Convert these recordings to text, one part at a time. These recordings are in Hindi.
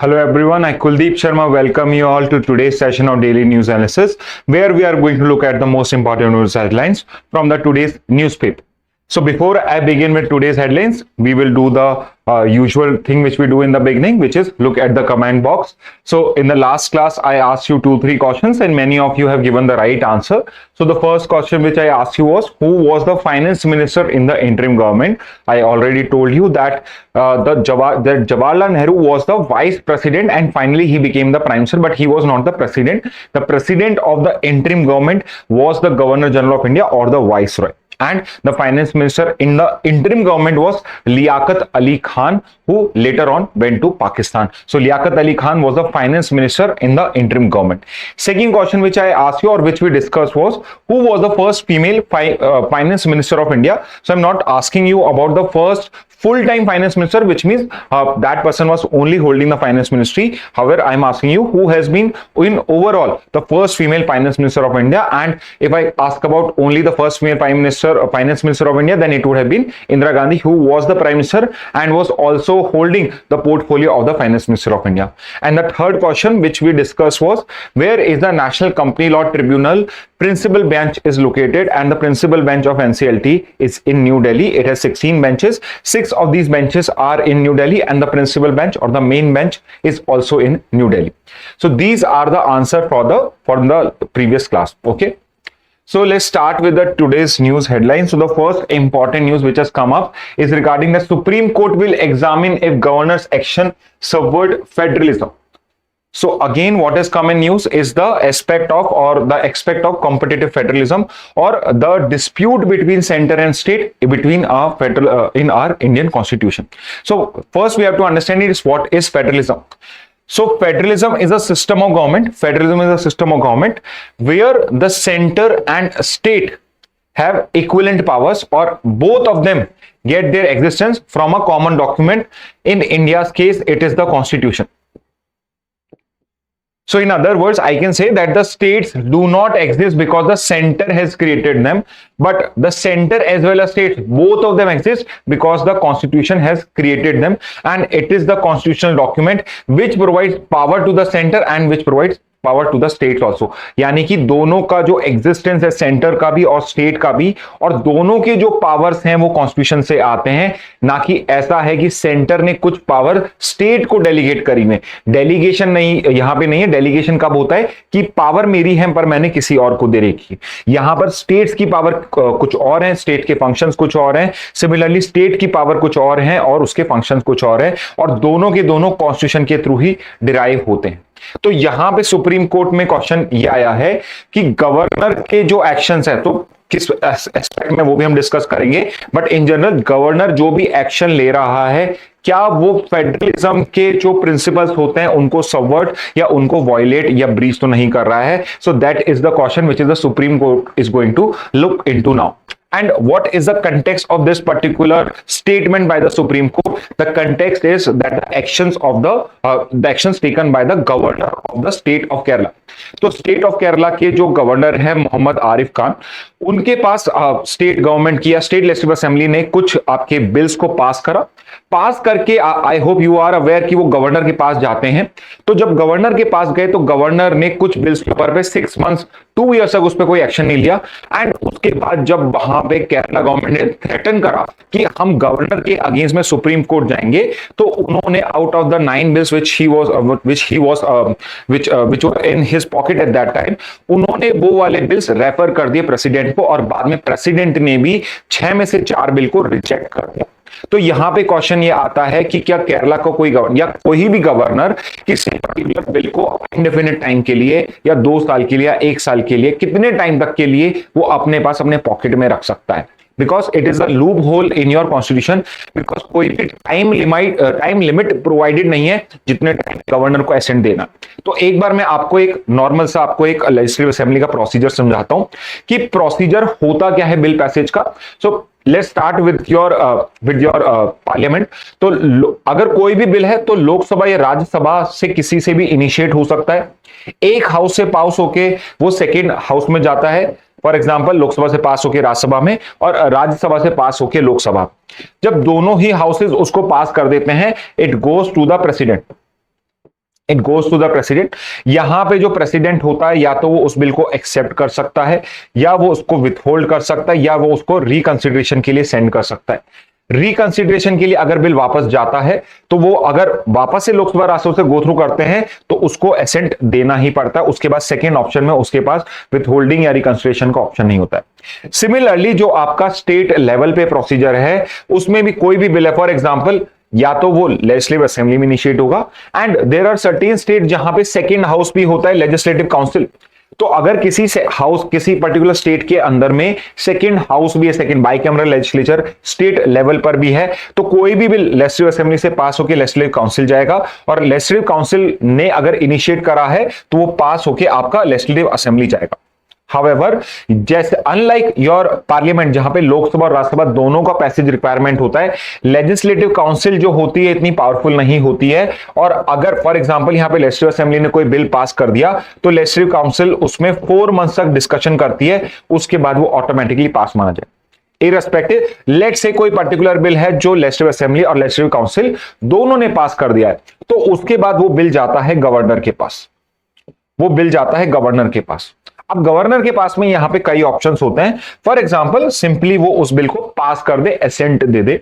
Hello everyone, I Kuldeep Sharma welcome you all to today's session of Daily News Analysis, where we are going to look at the most important news headlines from the today's newspaper. So before I begin with today's headlines, we will do the usual thing which we do in the beginning, which is look at the comment box. So in the last class, I asked you 2-3 questions and many of you have given the right answer. So the first question which I asked you was, who was the finance minister in the interim government? I already told you that Jawaharlal Nehru was the vice president and finally he became the prime minister, but he was not the president. The president of the interim government was the Governor General of India or the Viceroy. And the finance minister in the interim government was Liaquat Ali Khan, who later on went to Pakistan. So Liaquat Ali Khan was the finance minister in the interim government. Second question which I asked you or which we discussed was, who was the first female finance minister of India? So I'm not asking you about the first full-time finance minister, which means that person was only holding the finance ministry. However, I'm asking you who has been in overall the first female finance minister of India. And if I ask about only the first female finance minister of India, then it would have been Indira Gandhi, who was the prime minister and was also holding the portfolio of the finance minister of India. And the third question which we discussed was, where is the National Company Law Tribunal principal bench is located? And the principal bench of NCLT is in New Delhi. It has 16 benches. 6 of these benches are in New Delhi and the principal bench or the main bench is also in New Delhi. So these are the answer for the previous class. Okay. So let's start with the today's news headline. So the first important news which has come up is regarding the Supreme Court will examine if governor's action subvert federalism. So again, what has come in news is the aspect of competitive federalism or the dispute between center and state between our federal in our Indian constitution. So first we have to understand is what is federalism. So federalism is a system of government. Federalism is a system of government where the center and state have equivalent powers or both of them get their existence from a common document. In India's case, it is the constitution. So in other words, I can say that the states do not exist because the center has created them, but the center as well as states, both of them exist because the constitution has created them, and it is the constitutional document which provides power to the center and which provides power to the state also, यानी कि दोनों का जो एग्जिस्टेंस है सेंटर का भी और स्टेट का भी, और दोनों के जो पावर्स हैं वो कॉन्स्टिट्यूशन से आते हैं, ना कि ऐसा है कि सेंटर ने कुछ पावर स्टेट को डेलीगेट करी में। डेलीगेशन नहीं, यहां पे नहीं है। डेलीगेशन कब होता है कि पावर मेरी है पर मैंने किसी और को दे रखी। यहां पर स्टेट्स की पावर कुछ और है, स्टेट के फंक्शंस कुछ और हैं, सिमिलरली स्टेट की पावर कुछ और है और उसके फंक्शंस कुछ और है, और दोनों के दोनों कॉन्स्टिट्यूशन के थ्रू ही डिराइव होते हैं। तो यहां पे सुप्रीम कोर्ट में क्वेश्चन ये आया है कि गवर्नर के जो एक्शंस है, तो किस एस्पेक्ट में वो भी हम डिस्कस करेंगे, बट इन जनरल गवर्नर जो भी एक्शन ले रहा है, क्या वो फेडरलिज्म के जो प्रिंसिपल्स होते हैं उनको सबवर्ट या उनको वायलेट या ब्रीच तो नहीं कर रहा है। So that is the question which is the supreme court is going to look into now. And what is the context of this particular statement by the Supreme Court? The context is that the actions of the actions taken by the governor of the state of Kerala. तो स्टेट ऑफ केरला के जो गवर्नर है मोहम्मद आरिफ खान, उनके पास स्टेट गवर्नमेंट की या स्टेट लेजिस्लेटिव असेंबली ने कुछ आपके बिल्स को पास करा। पास करके I hope you are aware कि वो गवर्नर के पास जाते हैं। तो जब गवर्नर के पास गए तो गवर्नर ने कुछ बिल्स के ऊपर पे 6 मंथ्स 2 ईयर्स तक उस पर कोई एक्शन नहीं लिया। एंड उसके बाद जब वहां पे केरला गवर्नमेंट ने थ्रेटन करा कि हम गवर्नर के अगेंस्ट में सुप्रीम कोर्ट जाएंगे, तो उन्होंने out of the 9 bills which were in his pocket at that time, उन्होंने वो वाले बिल्स रेफर कर दिए प्रेसिडेंट को, और बाद में प्रेसिडेंट ने भी 6 में से 4 बिल को रिजेक्ट कर दिया। तो यहां पे क्वेश्चन ये आता है कि क्या केरला को कोई गवर्नर या कोई भी गवर्नर किसी पर्टिकुलर बिल को इंडेफिनिट टाइम के लिए या 2 साल के लिए या 1 साल के लिए, कितने टाइम तक के लिए वो अपने पास अपने पॉकेट में रख सकता है? Because it is a loop hole in your constitution, because कोई भी टाइम लिमिट प्रोवाइडेड नहीं है जितने टाइम गवर्नर को एसेंट देना। तो एक बार मैं आपको एक नॉर्मल सा आपको एक लेजिस्लेटिव असेंबली का प्रोसीजर समझाता हूं कि प्रोसीजर होता क्या है बिल पैसेज का। So let's start with your parliament. तो अगर कोई भी बिल है तो लोकसभा या राज्यसभा से किसी से भी इनिशिएट हो सकता है। एक हाउस से पास होके वो सेकेंड हाउस में जाता है, फॉर एग्जाम्पल लोकसभा से पास होकर राज्यसभा में और राज्यसभा से पास होकर लोकसभा। जब दोनों ही हाउसेज उसको पास कर देते हैं, it goes to the president. It goes to the president. यहां पे जो प्रेसिडेंट होता है या तो वो उस बिल को एक्सेप्ट कर सकता है, या वो उसको विथहोल्ड कर सकता है, या वो उसको रिकंसिडरेशन के लिए सेंड कर सकता है। रिकंसिडरेशन के लिए अगर बिल वापस जाता है तो वो अगर वापस से लोकसभा राष्ट्रपति से गो थ्रू करते हैं तो उसको एसेंट देना ही पड़ता है। उसके बाद सेकेंड ऑप्शन में उसके पास विथहोल्डिंग या रिकंसिडरेशन का ऑप्शन नहीं होता है। सिमिलरली जो आपका स्टेट लेवल पे प्रोसीजर है उसमें भी कोई भी बिल है, फॉर एग्जाम्पल या तो वो लेजिस्लेटिव असेंबली में इनिशिएट होगा, and there are certain state जहां पे सेकंड हाउस भी होता है, लेजिस्लेटिव काउंसिल। तो अगर किसी से हाउस किसी पर्टिकुलर स्टेट के अंदर में सेकंड हाउस भी है, second bicameral legislature state level पर भी है, तो कोई भी बिल लेजिस्लेटिव असेंबली से पास होकर लेजिस्लेटिव काउंसिल जाएगा, और लेजिस्लेटिव काउंसिल ने अगर इनिशिएट करा है तो वो पास होकर आपका लेजिस्लेटिव असेंबली जाएगा। However, जैसे अनलाइक योर पार्लियामेंट जहां पे लोकसभा और राज्यसभा दोनों का पैसेज रिक्वायरमेंट होता है, लेजिस्लेटिव काउंसिल जो होती है इतनी पावरफुल नहीं होती है। और अगर फॉर एग्जांपल यहां पे लेजिस्लेटिव असेंबली ने कोई बिल पास कर दिया तो लेजिस्लेटिव काउंसिल उसमें 4 मंथ तक डिस्कशन करती है, उसके बाद वो ऑटोमेटिकली पास माना जाए। इररेस्पेक्टिव, लेट से कोई पर्टिकुलर बिल है जो लेजिस्लेटिव असेंबली और लेजिस्लेटिव काउंसिल दोनों ने पास कर दिया है, तो उसके बाद वो बिल जाता है गवर्नर के पास। वो बिल जाता है गवर्नर के पास। अब गवर्नर के पास में यहां पे कई ऑप्शंस होते हैं। फॉर एग्जांपल सिंपली वो उस बिल को पास कर दे, एसेंट दे दे।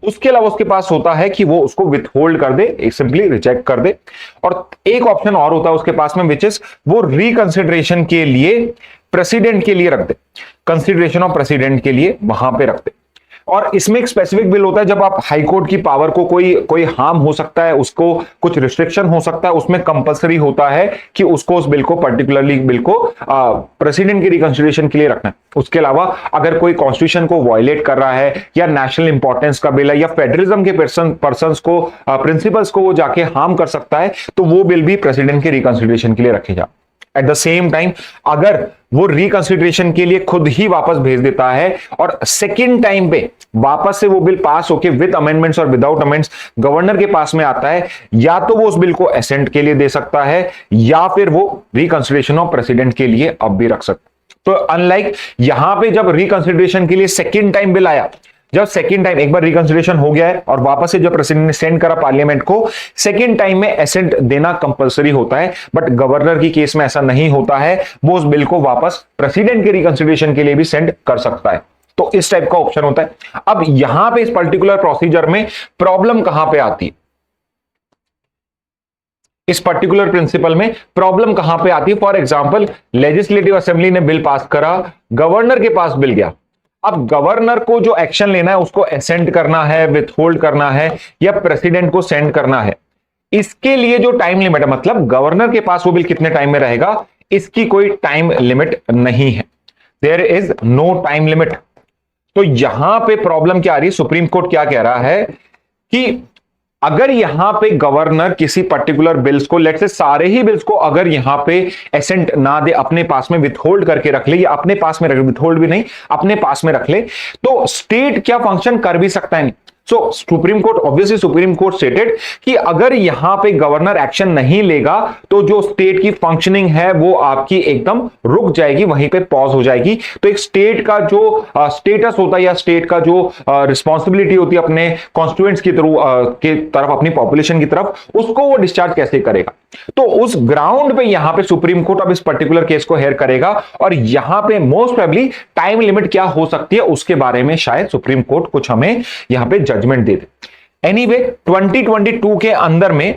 उसके अलावा उसके पास होता है कि वो उसको विथहोल्ड कर दे, सिंपली रिजेक्ट कर दे। और एक ऑप्शन और होता है उसके पास में, विच इज वो रिकंसिडरेशन के लिए प्रेसिडेंट के लिए रख दे, कंसिडरेशन ऑफ प्रेसिडेंट के लिए वहां पे रख दे। और इसमें एक स्पेसिफिक बिल होता है जब आप हाई कोर्ट की पावर को कोई हार्म हो सकता है, उसको कुछ रिस्ट्रिक्शन हो सकता है, उसमें कंपलसरी होता है कि उसको उस बिल को पर्टिकुलरली बिल को प्रेसिडेंट की रिकंसिडरेशन के लिए रखना है। उसके अलावा अगर कोई कॉन्स्टिट्यूशन को वायलेट कर रहा है, या नेशनल इंपॉर्टेंस का बिल है, या फेडरलिज्म के पर्संस को प्रिंसिपल्स को वो जाके हार्म कर सकता है, तो वो बिल भी प्रेसिडेंट के रिकंसिडरेशन के लिए रखे जा। एट द सेम टाइम अगर वो रिकंसिडरेशन के लिए खुद ही वापस भेज देता है और सेकेंड टाइम पे वापस से वो बिल पास होके विद अमेंडमेंट्स और विदाउट अमेंडमेंट्स गवर्नर के पास में आता है, या तो वो उस बिल को एसेंट के लिए दे सकता है, या फिर वो रिकंसिडरेशन ऑफ प्रेसिडेंट के लिए अब भी रख सकता है। तो अनलाइक यहां पे जब रिकंसिडरेशन के लिए सेकेंड टाइम बिल आया, जब सेकेंड टाइम एक बार रिकंसिडरेशन हो गया है और वापस से जब प्रेसिडेंट ने सेंड करा पार्लियामेंट को, सेकेंड टाइम में एसेंट देना कंपलसरी होता है। बट गवर्नर की केस में ऐसा नहीं होता है, वो उस बिल को वापस प्रेसिडेंट के रिकंसिडरेशन के लिए भी सेंड कर सकता है। तो इस टाइप का ऑप्शन होता है। अब यहां पे इस पर्टिकुलर प्रोसीजर में प्रॉब्लम कहां पे आती है, इस पर्टिकुलर प्रिंसिपल में प्रॉब्लम कहां पे आती है? फॉर एग्जांपल लेजिस्लेटिव असेंबली ने बिल पास करा, गवर्नर के पास बिल गया। अब गवर्नर को जो एक्शन लेना है उसको एसेंट करना है, विथहोल्ड करना है, या प्रेसिडेंट को सेंड करना है। इसके लिए जो टाइम लिमिट है, मतलब गवर्नर के पास वो बिल कितने टाइम में रहेगा, इसकी कोई टाइम लिमिट नहीं है। There is no time limit. तो यहां पे प्रॉब्लम क्या आ रही है, सुप्रीम कोर्ट क्या कह रहा है कि अगर यहां पे गवर्नर किसी पर्टिकुलर बिल्स को, लेट से सारे ही बिल्स को अगर यहां पे एसेंट ना दे, अपने पास में विथहोल्ड करके रख ले, या अपने पास में रख, विथहोल्ड भी नहीं, अपने पास में रख ले, तो स्टेट क्या फंक्शन कर भी सकता है नहीं। So Supreme Court, obviously Supreme Court stated कि अगर यहां पे गवर्नर एक्शन नहीं लेगा तो जो स्टेट की फंक्शनिंग है वो आपकी एकदम रुक जाएगी, वहीं पे पॉज हो जाएगी। तो एक स्टेट का जो स्टेटस होता है, या स्टेट का जो रिस्पॉन्सिबिलिटी होती है अपने कॉन्स्टिट्यूएंट्स की तरफ, अपनी पॉपुलेशन की तरफ, उसको वो डिस्चार्ज कैसे करेगा। तो उस ग्राउंड पे यहां पे सुप्रीम कोर्ट अब इस पर्टिकुलर केस को हेयर करेगा, और यहां पे मोस्ट प्रोबेबली टाइम लिमिट क्या हो सकती है उसके बारे में शायद सुप्रीम कोर्ट कुछ हमें यहां पे जजमेंट दे दे। एनीवे 2022 के अंदर में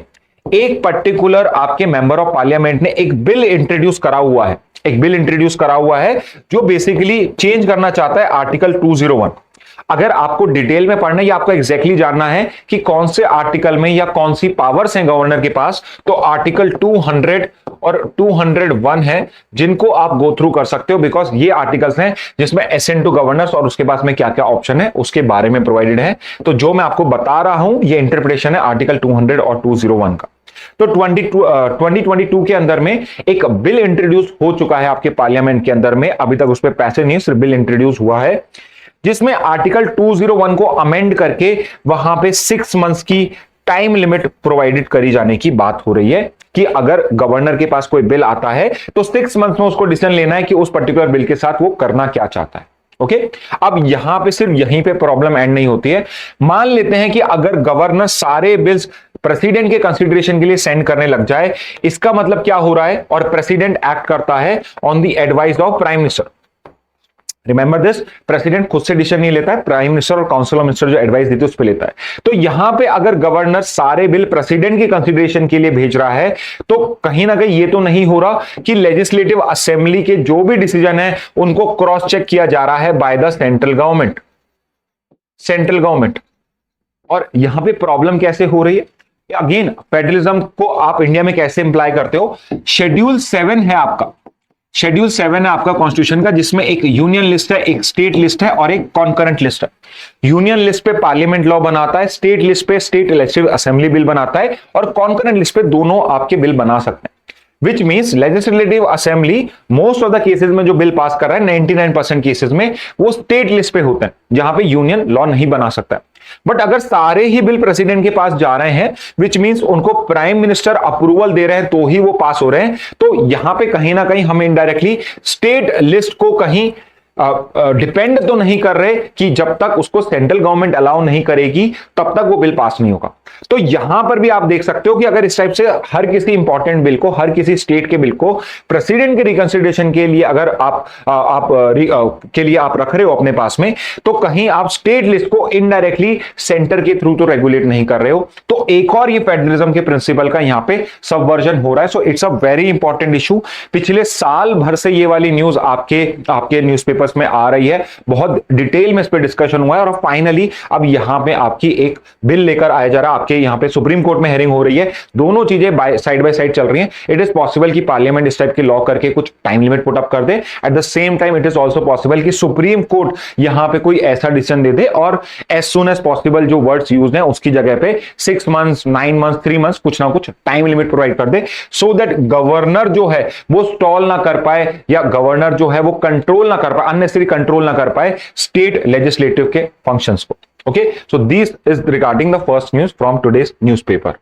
एक पर्टिकुलर आपके मेंबर ऑफ पार्लियामेंट ने एक बिल इंट्रोड्यूस करा हुआ है, एक बिल इंट्रोड्यूस करा हुआ है जो बेसिकली चेंज करना चाहता है आर्टिकल 201। अगर आपको डिटेल में पढ़ना है या आपको एग्जैक्टली जानना है कि कौन से आर्टिकल में या कौन सी पावर्स हैं गवर्नर के पास, तो आर्टिकल 200 और 201 है जिनको आप गो थ्रू कर सकते हो, बिकॉज ये आर्टिकल्स हैं जिसमें एसेंट टू गवर्नर्स और उसके पास में क्या क्या ऑप्शन है उसके बारे में प्रोवाइडेड है। तो जो मैं आपको बता रहा हूं ये इंटरप्रिटेशन है आर्टिकल 200 और 201 का। तो 2022 के अंदर में एक बिल इंट्रोड्यूस हो चुका है आपके पार्लियामेंट के अंदर में, अभी तक उस पर पैसे नहीं, सिर्फ बिल इंट्रोड्यूस हुआ है, जिसमें आर्टिकल 201 को अमेंड करके वहां पे 6 मंथ्स की टाइम लिमिट प्रोवाइडेड करी जाने की बात हो रही है कि अगर गवर्नर के पास कोई बिल आता है तो 6 मंथ्स में उसको डिसीजन लेना है कि उस पर्टिकुलर बिल के साथ वो करना क्या चाहता है। ओके, अब यहां पे सिर्फ यहीं पे प्रॉब्लम एंड नहीं होती है। मान लेते हैं कि अगर गवर्नर सारे बिल्स प्रेसिडेंट के कंसिडरेशन के लिए सेंड करने लग जाए, इसका मतलब क्या हो रहा है, और प्रेसिडेंट एक्ट करता है on the advice of prime minister. Remember this, president खुद से डिसीजन नहीं लेता है, प्राइम मिनिस्टर और काउंसिल ऑफ मिनिस्टर जो एडवाइस देते हैं उस पर लेता है। तो यहां पे अगर गवर्नर सारे बिल प्रेसिडेंट की कंसिडरेशन के लिए भेज रहा है, तो कहीं ना कहीं ये तो नहीं हो रहा कि लेजिस्लेटिव असेंबली के जो भी डिसीजन है उनको क्रॉस चेक किया जा रहा है बाय द सेंट्रल गवर्नमेंट। और यहां पे प्रॉब्लम कैसे हो रही है, अगेन फेडरलिज्म को आप इंडिया में कैसे इंप्लाई करते हो, शेड्यूल 7 है आपका, शेड्यूल 7 है आपका कॉन्स्टिट्यूशन का, जिसमें एक यूनियन लिस्ट है, एक स्टेट लिस्ट है और एक कॉन्करेंट लिस्ट है। यूनियन लिस्ट पे पार्लियामेंट लॉ बनाता है, स्टेट लिस्ट पे स्टेट इलेक्टिव असेंबली बिल बनाता है, और कॉन्करेंट लिस्ट पे दोनों आपके बिल बना सकते हैं। Which means legislative assembly most of the cases में जो बिल पास कर रहा है 99% केसेस में वो स्टेट लिस्ट पे होते हैं, जहां पे यूनियन लॉ नहीं बना सकता है। बट अगर सारे ही बिल प्रेसिडेंट के पास जा रहे हैं, विच मींस उनको प्राइम मिनिस्टर अप्रूवल दे रहे हैं तो ही वो पास हो रहे हैं, तो यहां पे कहीं ना कहीं हम इनडायरेक्टली स्टेट लिस्ट को कहीं डिपेंड तो नहीं कर रहे कि जब तक उसको सेंट्रल गवर्नमेंट अलाउ नहीं करेगी तब तक वो बिल पास नहीं होगा। तो यहां पर भी आप देख सकते हो कि अगर इस टाइप से हर किसी इंपॉर्टेंट बिल को, हर किसी स्टेट के बिल को प्रेसिडेंट के रिकंसिडरेशन के लिए अगर के लिए आप रख रहे हो अपने पास में, तो कहीं आप स्टेट लिस्ट को इनडायरेक्टली सेंटर के थ्रू तो रेगुलेट नहीं कर रहे हो। तो एक और ये फेडरलिज्म के प्रिंसिपल का यहां पे सबवर्जन हो रहा है। So it's a very important issue. पिछले साल भर से ये वाली न्यूज आपके न्यूज़पेपर में आ रही है, बहुत डिटेल में इस पे डिस्कशन हुआ है, और फाइनली अब यहां पे आपकी एक बिल लेकर आया जा रहा है। आपके यहां पे सुप्रीम कोर्ट में हेयरिंग हो रही है, दोनों चीजें साइड बाय साइड चल रही हैं। इट इज पॉसिबल कि पार्लियामेंट इस टाइप के लॉ करके कुछ टाइम लिमिट पुट अप कर दे, at the same time it is also possible कि सुप्रीम कोर्ट यहां पे कोई ऐसा डिसीजन दे दे और एज सुन एज पॉसिबल जो वर्ड्स यूज हैं उसकी जगह पे 6 मंथ्स, 9 मंथ्स, 3 मंथ्स कुछ ना कुछ टाइम लिमिट प्रोवाइड कर दे, सो दैट गवर्नर जो है वो स्टॉल ना कर पाए, या गवर्नर जो है वो कंट्रोल ना कर पाए, अननेसेसरी कंट्रोल ना कर पाए स्टेट लेजिस्लेटिव के फंक्शंस को। Okay, so this is regarding the first news from today's newspaper.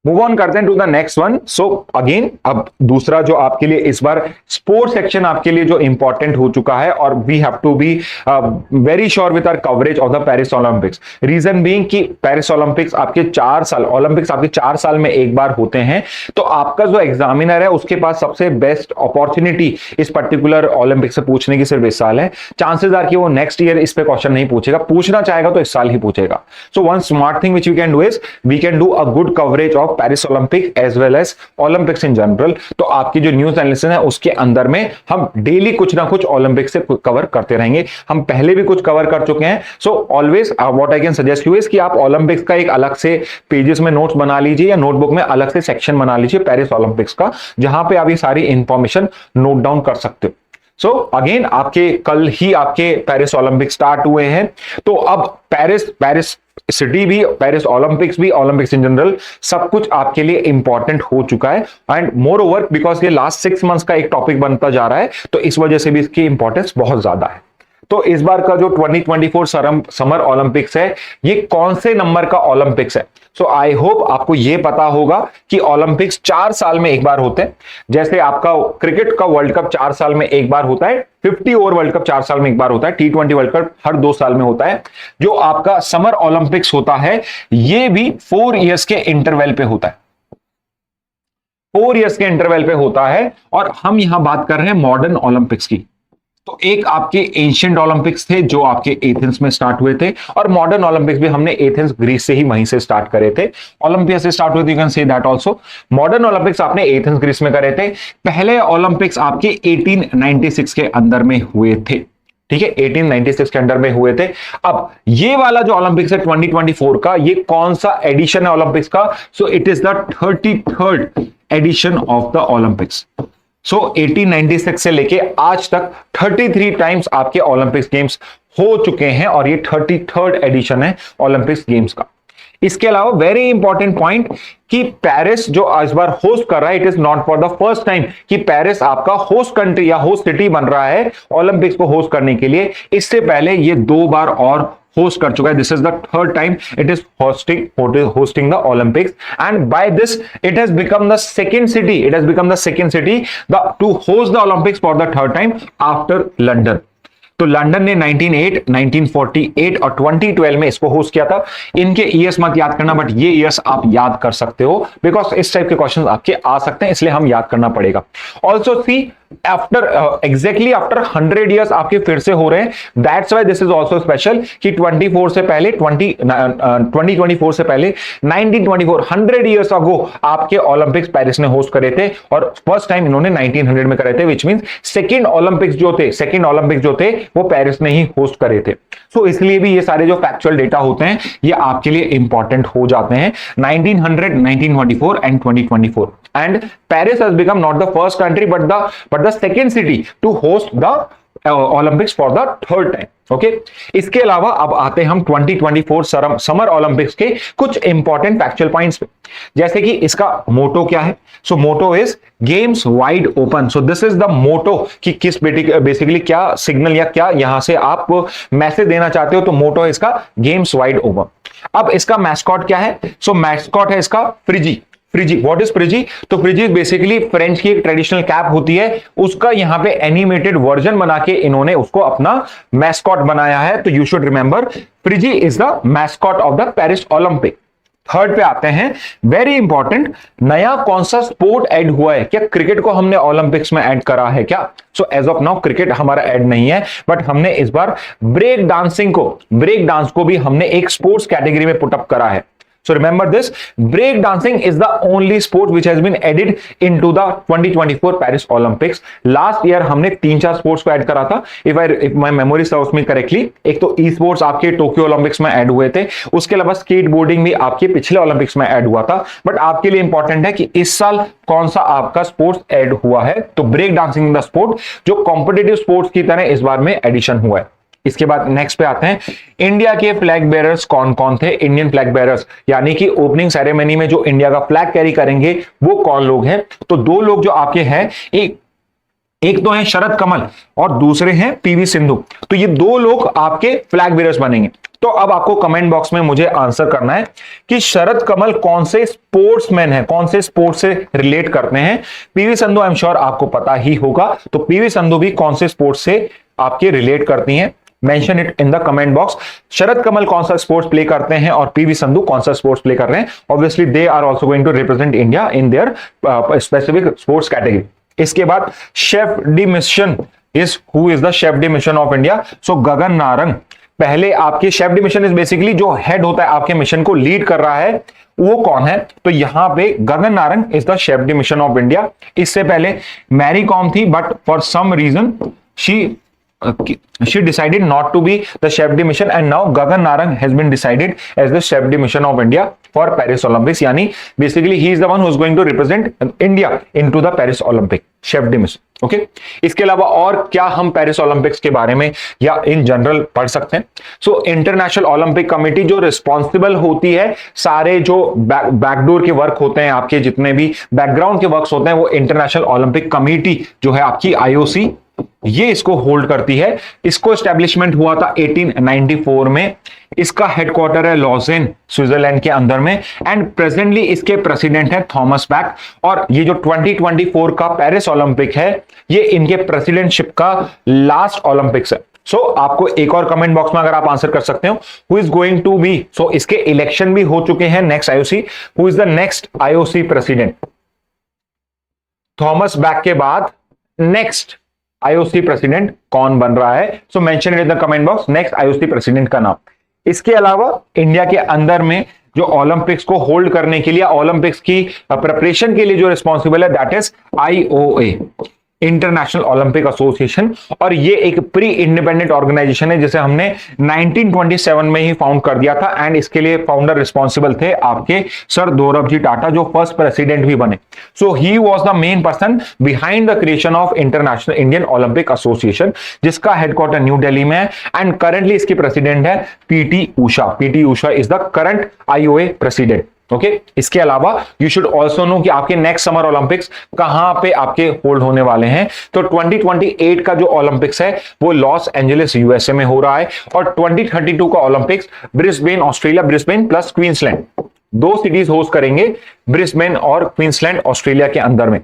Move on करते हैं to the next one. So again अब दूसरा जो आपके लिए इस बार स्पोर्ट्स सेक्शन आपके लिए जो इंपॉर्टेंट हो चुका है, और we have to be very sure with our coverage of the Paris Olympics. Reason being कि पेरिस ओलंपिक्स आपके 4 साल, ओलंपिक्स आपके 4 साल में एक बार होते हैं, तो आपका जो एग्जामिनर है उसके पास सबसे बेस्ट अपॉर्चुनिटी इस पर्टिकुलर ओलंपिक से पूछने की सिर्फ इस साल है। चांसेस आर कि वो नेक्स्ट ईयर इस पे क्वेश्चन नहीं पूछेगा, पूछना चाहेगा तो इस साल ही पूछेगा। So one smart thing which we can do is we can do a good coverage of Paris Olympic as well as Olympics in general. तो आपकी जो न्यूज एनालिसिस है उसके अंदर में हम डेली कुछ ना कुछ ओलंपिक से कवर करते रहेंगे। हम पहले भी कुछ कवर कर चुके हैं। So always what I can suggest you is कि आप ओलंपिक्स का एक अलग से पेजेस में नोट्स बना लीजिए, या नोटबुक में अलग से सेक्शन बना लीजिए पेरिस ओलंपिक्स का, जहां पे आप ये सारी इंफॉर्मेशन नोट डाउन कर सकते हो। सो अगेन आपके कल ही आपके पेरिस ओलंपिक स्टार्ट हुए हैं, तो अब पेरिस सिटी भी, पेरिस ओलंपिक्स भी, ओलंपिक्स इन जनरल सब कुछ आपके लिए इंपॉर्टेंट हो चुका है। एंड मोर ओवर बिकॉज ये लास्ट 6 मंथ्स का एक टॉपिक बनता जा रहा है, तो इस वजह से भी इसकी इंपॉर्टेंस बहुत ज्यादा है। तो इस बार का जो 2024 समर ओलंपिक्स है, ये कौन से नंबर का ओलंपिक्स है? सो आई होप आपको ये पता होगा कि ओलंपिक्स 4 साल में एक बार होते हैं। जैसे आपका क्रिकेट का वर्ल्ड कप 4 साल में एक बार होता है, 50 ओवर वर्ल्ड कप 4 साल में एक बार होता है, T20 वर्ल्ड कप हर 2 साल में होता है। जो आपका समर ओलंपिक्स होता है, ये भी 4 इयर्स के इंटरवल पे होता है, 4 इयर्स के इंटरवल पे होता है। और हम यहां बात कर रहे हैं मॉडर्न ओलंपिक्स की। तो एक आपके एंशिएंट ओलंपिक्स थे जो आपके एथेंस में स्टार्ट हुए थे, और मॉडर्न ओलंपिक्स भी हमने एथेंस ग्रीस से ही वहीं से स्टार्ट करे थे, ओलंपिया से स्टार्ट हुए थे, you can say that also. Modern Olympics आपने एथेंस ग्रीस में करे थे। पहले ओलंपिक्स आपके 1896 के अंदर में हुए थे, ठीक है, 1896 के अंडर में हुए थे। अब ये वाला जो ओलंपिक्स है 2024 का, ये कौन सा एडिशन है ओलंपिक्स का? So it is the 33rd edition of the Olympics. So 1896 से लेके आज तक 33 टाइम्स आपके ओलंपिक्स गेम्स हो चुके हैं, और ये 33rd एडिशन है ओलंपिक्स गेम्स का। इसके अलावा वेरी इंपॉर्टेंट पॉइंट कि पेरिस जो इस बार होस्ट कर रहा है, it is not for the first time कि पेरिस आपका होस्ट कंट्री या होस्ट सिटी बन रहा है ओलंपिक्स को होस्ट करने के लिए। इससे पहले ये 2 बार और होस्ट कर चुका है। This is the 3rd time it is hosting the Olympics, and by this it has become the second city to host the Olympics for the 3rd time after London. तो लंदन ने 1908, 1948 और 2012 में इसको होस्ट किया था। इनके ईयर्स मत याद करना, बट ये ईयर्स आप याद कर सकते हो, बिकॉज इस टाइप के क्वेश्चंस आपके आ सकते हैं, इसलिए हम याद करना पड़ेगा। Also see after exactly after 100 years आपके फिर से हो रहे हैं, that's why this is also special कि 24 से पहले 2024 से पहले 1924 100 ईयर्स अगो आपके ओलंपिक्स पेरिस ने होस्ट करे थे, और फर्स्ट टाइम इन्होंने 1900 में करे थे, विच मींस सेकंड ओलंपिक्स जो थे वो पेरिस ने ही होस्ट करे थे। सो इसलिए भी ये सारे जो फैक्चुअल डेटा होते हैं ये आपके लिए इंपॉर्टेंट हो जाते हैं। 1900, 1924 and 2024, and Paris has become not the first country but the second city to host the Olympics for the third time. Okay, इसके अलावा अब आते हैं हम 2024 समर ओलंपिक्स के कुछ इंपॉर्टेंट फैक्चुअल पॉइंट्स पे, जैसे कि इसका मोटो क्या है। So motto is games wide open. So this is the motto कि किस बेसिकली क्या सिग्नल या क्या यहां से आप मैसेज देना चाहते हो, तो मोटो है इसका गेम्स वाइड ओपन। अब इसका मैस्कॉट क्या है? सो मैस्कॉट है इसका फ्रिजी। फ्रिजी, व्हाट इज फ्रिजी? तो फ्रिजी बेसिकली फ्रेंच की एक ट्रेडिशनल कैप होती है, उसका यहां पे एनिमेटेड वर्जन बना के इन्होंने उसको अपना मैस्कॉट बनाया है। तो you should remember फ्रिजी is the mascot of the Paris Olympic. Third पे आते हैं, वेरी इंपॉर्टेंट, नया कौन सा स्पोर्ट ऐड हुआ है? क्या क्रिकेट को हमने ओलंपिक्स में ऐड करा है क्या? So as of now cricket हमारा ऐड नहीं है, बट हमने इस बार ब्रेक डांस को भी हमने एक स्पोर्ट्स कैटेगरी में पुट अप करा है। So remember this, break dancing is the only sport which has been added into the 2024 Paris Olympics. Last year हमने 3-4 स्पोर्ट्स को ऐड करा था, if my memory serves me correctly। एक तो ई स्पोर्ट्स आपके टोक्यो ओलंपिक्स में ऐड हुए थे, उसके अलावा स्केट बोर्डिंग भी आपके पिछले ओलंपिक्स में ऐड हुआ था। बट आपके लिए इंपॉर्टेंट है कि इस साल कौन सा आपका स्पोर्ट्स ऐड हुआ है, तो ब्रेक डांसिंग द स्पोर्ट जो कॉम्पिटिटिव स्पोर्ट्स की तरह इस बार में एडिशन हुआ है। इसके बाद नेक्स्ट पे आते हैं, इंडिया के फ्लैग बेयरर्स कौन कौन थे? इंडियन फ्लैग बेयरर्स यानी कि ओपनिंग सेरेमनी में जो इंडिया का फ्लैग कैरी करेंगे वो कौन लोग हैं? तो दो लोग जो आपके हैं, एक तो है शरद कमल और दूसरे हैं पीवी सिंधु। तो ये दो लोग आपके फ्लैग बेयरर्स बनेंगे। तो अब आपको कमेंट बॉक्स में मुझे आंसर करना है कि शरद कमल कौन से स्पोर्ट्समैन है, कौन से स्पोर्ट्स से रिलेट करते हैं। PV Sandhu I am sure आपको पता ही होगा, तो पीवी संधू भी कौन से स्पोर्ट्स से आपके रिलेट करती हैं? Mention it in the comment box. Sharath Kamal कौन सा स्पोर्ट्स प्ले करते हैं और पीवी संधू कौन सा स्पोर्ट्स प्ले कर रहे हैं? Obviously they are also going to represent India in their specific sports category. इसके बाद chef de mission is, who is the chef de mission of India? So Gagan Narang. पहले आपके chef de mission is basically जो हेड होता है आपके मिशन को लीड कर रहा है, वो कौन है? तो यहां पे Gagan Narang is the chef de mission of India. इससे पहले मैरी कॉम थी, but for some reason she decided not to be the chef de mission, and now Gagan Narang has been decided as the chef de mission of India for Paris Olympics। यानी basically he is the one who is going to represent India into the Paris Olympic, chef de mission। Okay, इसके अलावा और क्या हम पेरिस ओलंपिक्स के बारे में या इन जनरल पढ़ सकते हैं? सो इंटरनेशनल ओलंपिक कमेटी जो रिस्पॉन्सिबल होती है, सारे जो बैकडोर के वर्क होते हैं, आपके जितने भी बैकग्राउंड के वर्क्स होते हैं, वो इंटरनेशनल ओलंपिक कमेटी जो है आपकी IOC, ये इसको होल्ड करती है। इसको एस्टेब्लिशमेंट हुआ था 1894 में। इसका हेडक्वार्टर है लॉजेन, स्विट्जरलैंड के अंदर में, एंड प्रेजेंटली इसके प्रेसिडेंट है थॉमस बैक। और ये जो 2024 का पेरिस ओलंपिक है, ये इनके प्रेसिडेंटशिप का लास्ट ओलंपिक्स है। सो आपको एक और कमेंट बॉक्स में अगर आप आंसर कर सकते हो, who is going to be, so इसके इलेक्शन भी हो चुके हैं next IOC, who is the next IOC president? Thomas Bach के बाद नेक्स्ट IOC प्रेसिडेंट कौन बन रहा है? So mention it in the comment box, next IOC president का नाम। इसके अलावा इंडिया के अंदर में जो ओलंपिक्स को होल्ड करने के लिए, ओलंपिक्स की प्रिपरेशन के लिए जो रिस्पॉन्सिबल है, that is IOA, international Olympic association. और ये एक प्री इंडिपेंडेंट ऑर्गेनाइजेशन है जिसे हमने 1927 में ही फाउंड कर दिया था, एंड इसके लिए फाउंडर रिस्पॉन्सिबल थे आपके सर दोरबजी टाटा, जो फर्स्ट प्रेसिडेंट भी बने। So he was the main person behind the creation of International Indian Olympic Association, जिसका हेडक्वार्टर न्यू दिल्ली में है, एंड करंटली इसकी प्रेसिडेंट है PT Usha. PT Usha is the current IOA president. Okay, इसके अलावा यू शुड ऑल्सो नो कि आपके नेक्स्ट समर ओलंपिक्स कहां पे आपके होल्ड होने वाले हैं। तो 2028 का जो ओलंपिक्स है वो लॉस एंजलिस USA में हो रहा है, और 2032 का Olympics Brisbane Australia, Brisbane plus Queensland, दो सिटीज होस्ट करेंगे, ब्रिस्बेन और क्वींसलैंड ऑस्ट्रेलिया के अंदर में।